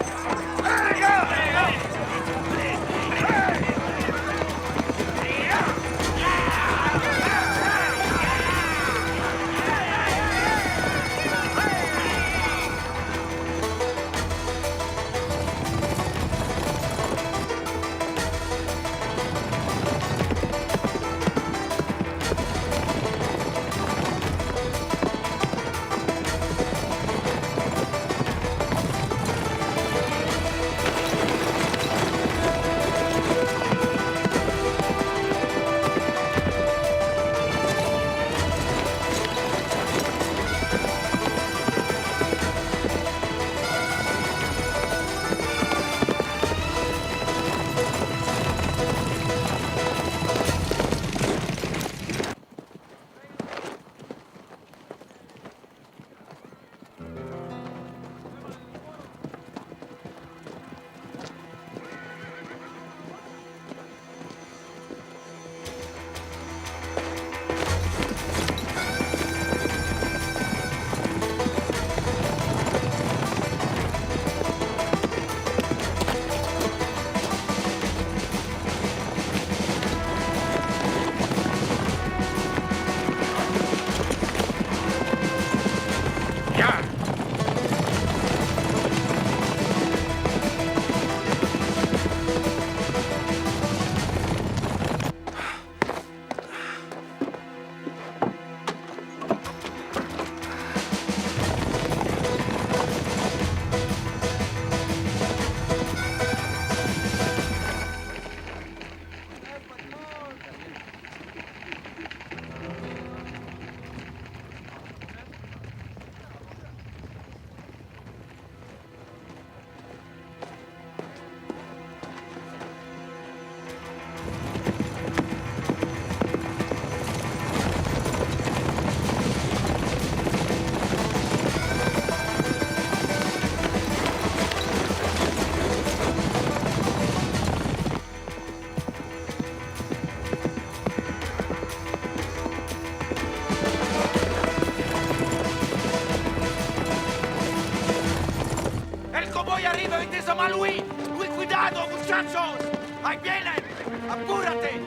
son a Luis! Luis, cuidado, muchachos! ¡Ahí vienen! ¡Apúrate!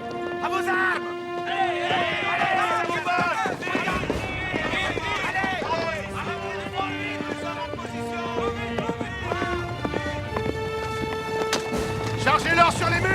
¡A vos armes! Chargez-leur sur les mules!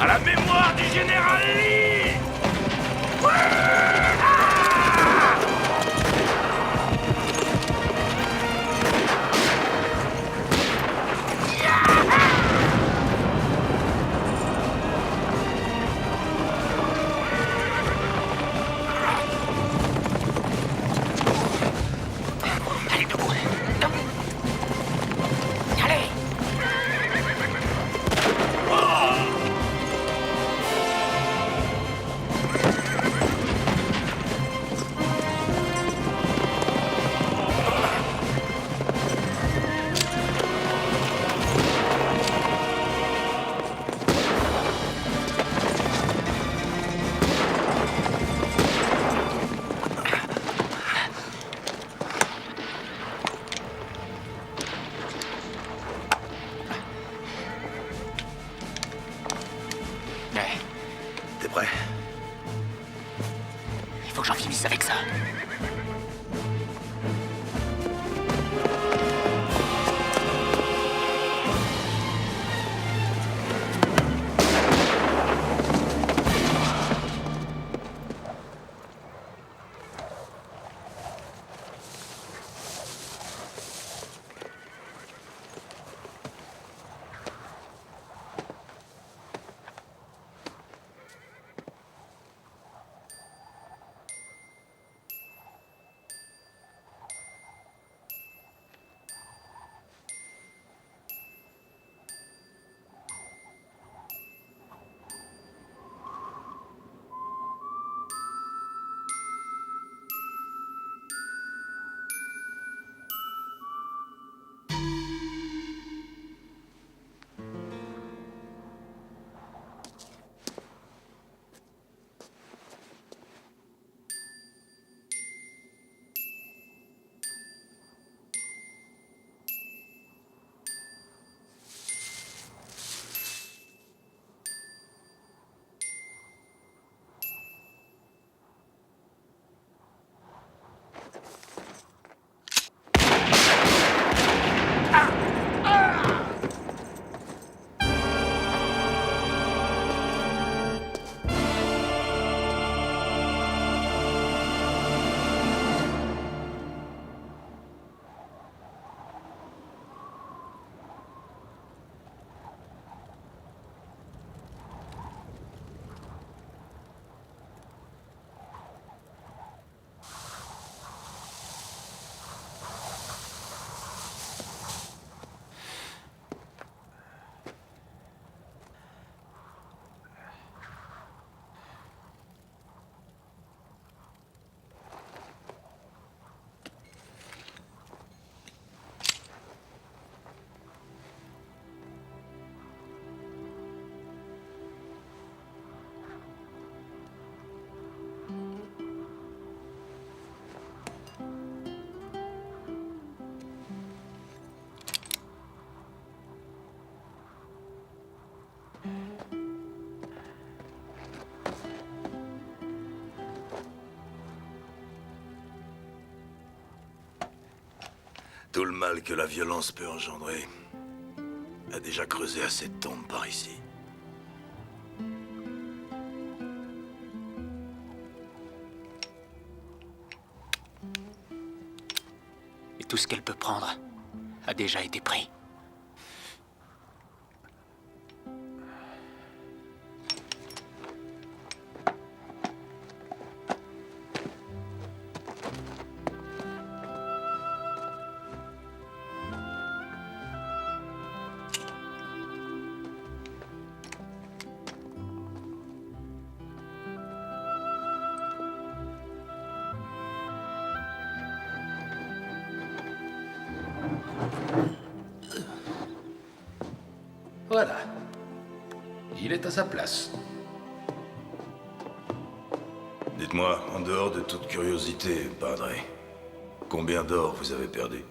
À la mémoire du général Lee! Allez, debout! Debout! Allez! T'es prêt? Il faut que j'en finisse avec ça. tout le mal que la violence peut engendrer a déjà creusé assez de tombes par ici. Et tout ce qu'elle peut prendre a déjà été pris. Voilà. Il est à sa place. Dites-moi, en dehors de toute curiosité, Padre, combien d'or vous avez perdu?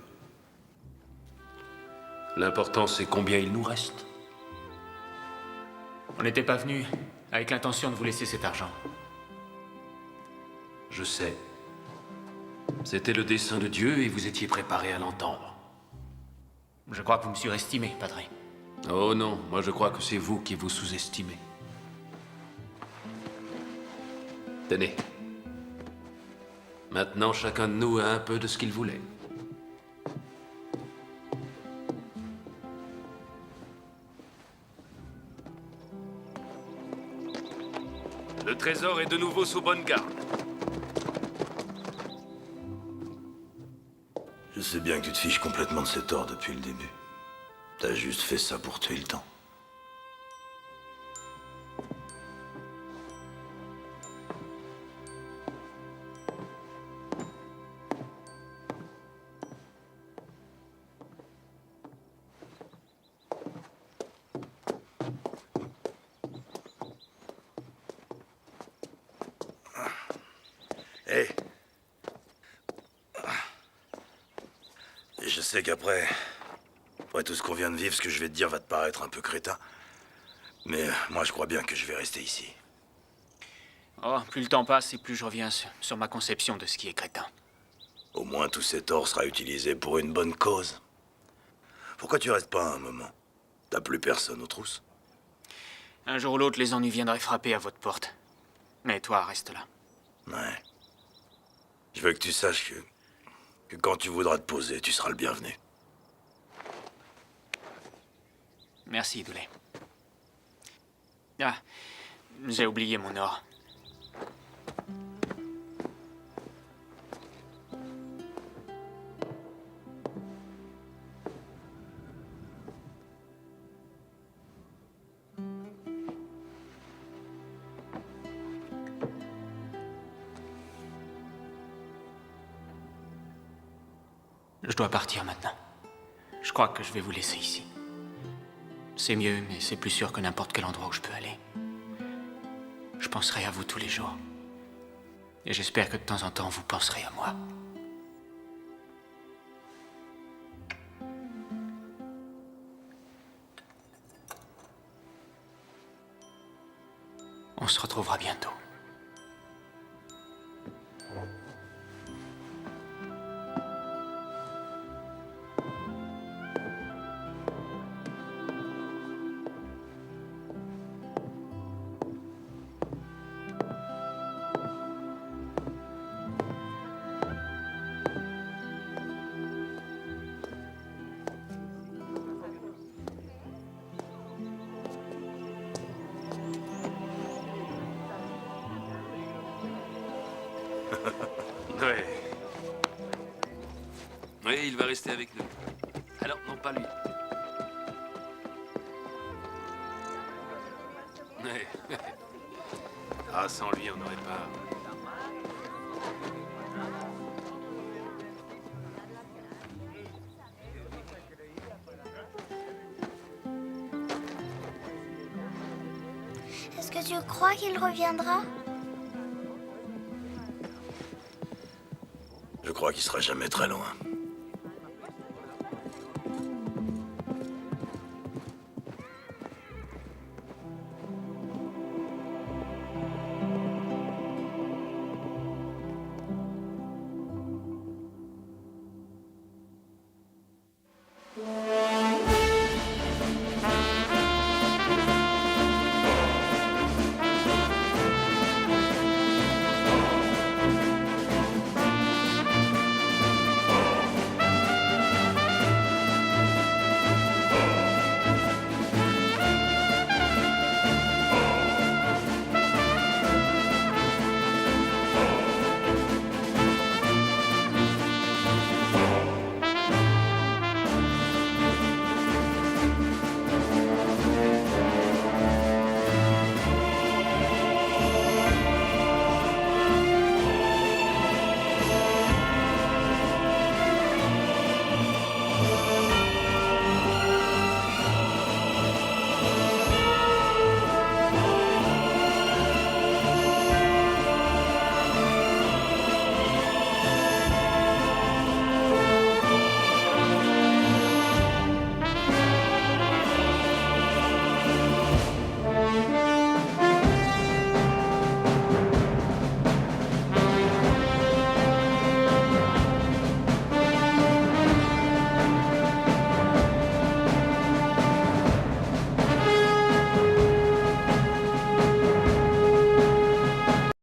L'important, c'est combien il nous reste. On n'était pas venu avec l'intention de vous laisser cet argent. Je sais. C'était le dessein de Dieu et vous étiez préparé à l'entendre. Je crois que vous me surestimez, Padre. Oh non, moi je crois que c'est vous qui vous sous-estimez. Tenez. Maintenant, chacun de nous a un peu de ce qu'il voulait. Le trésor est de nouveau sous bonne garde. Je sais bien que tu te fiches complètement de cet or depuis le début. T'as juste fait ça pour tuer le temps. Hé. Je sais qu'après tout ce qu'on vient de vivre, ce que je vais te dire va te paraître un peu crétin. Mais moi, je crois bien que je vais rester ici. Oh, plus le temps passe et plus je reviens sur ma conception de ce qui est crétin. Au moins, tout cet or sera utilisé pour une bonne cause. Pourquoi tu restes pas un moment? T'as plus personne aux trousses? Un jour ou l'autre, les ennuis viendraient frapper à votre porte. Mais toi, reste là. Ouais. Je veux que tu saches que quand tu voudras te poser, tu seras le bienvenu. Merci, Dooley. Ah, j'ai oublié mon or. Je dois partir maintenant. Je crois que je vais vous laisser ici. C'est mieux, mais c'est plus sûr que n'importe quel endroit où je peux aller. Je penserai à vous tous les jours. Et j'espère que de temps en temps, vous penserez à moi. On se retrouvera bientôt. Ouais. Oui, il va rester avec nous. Alors, non, pas lui. Ouais. Ah, sans lui, on n'aurait pas... Est-ce que tu crois qu'il reviendra? Je crois qu'il sera jamais très loin.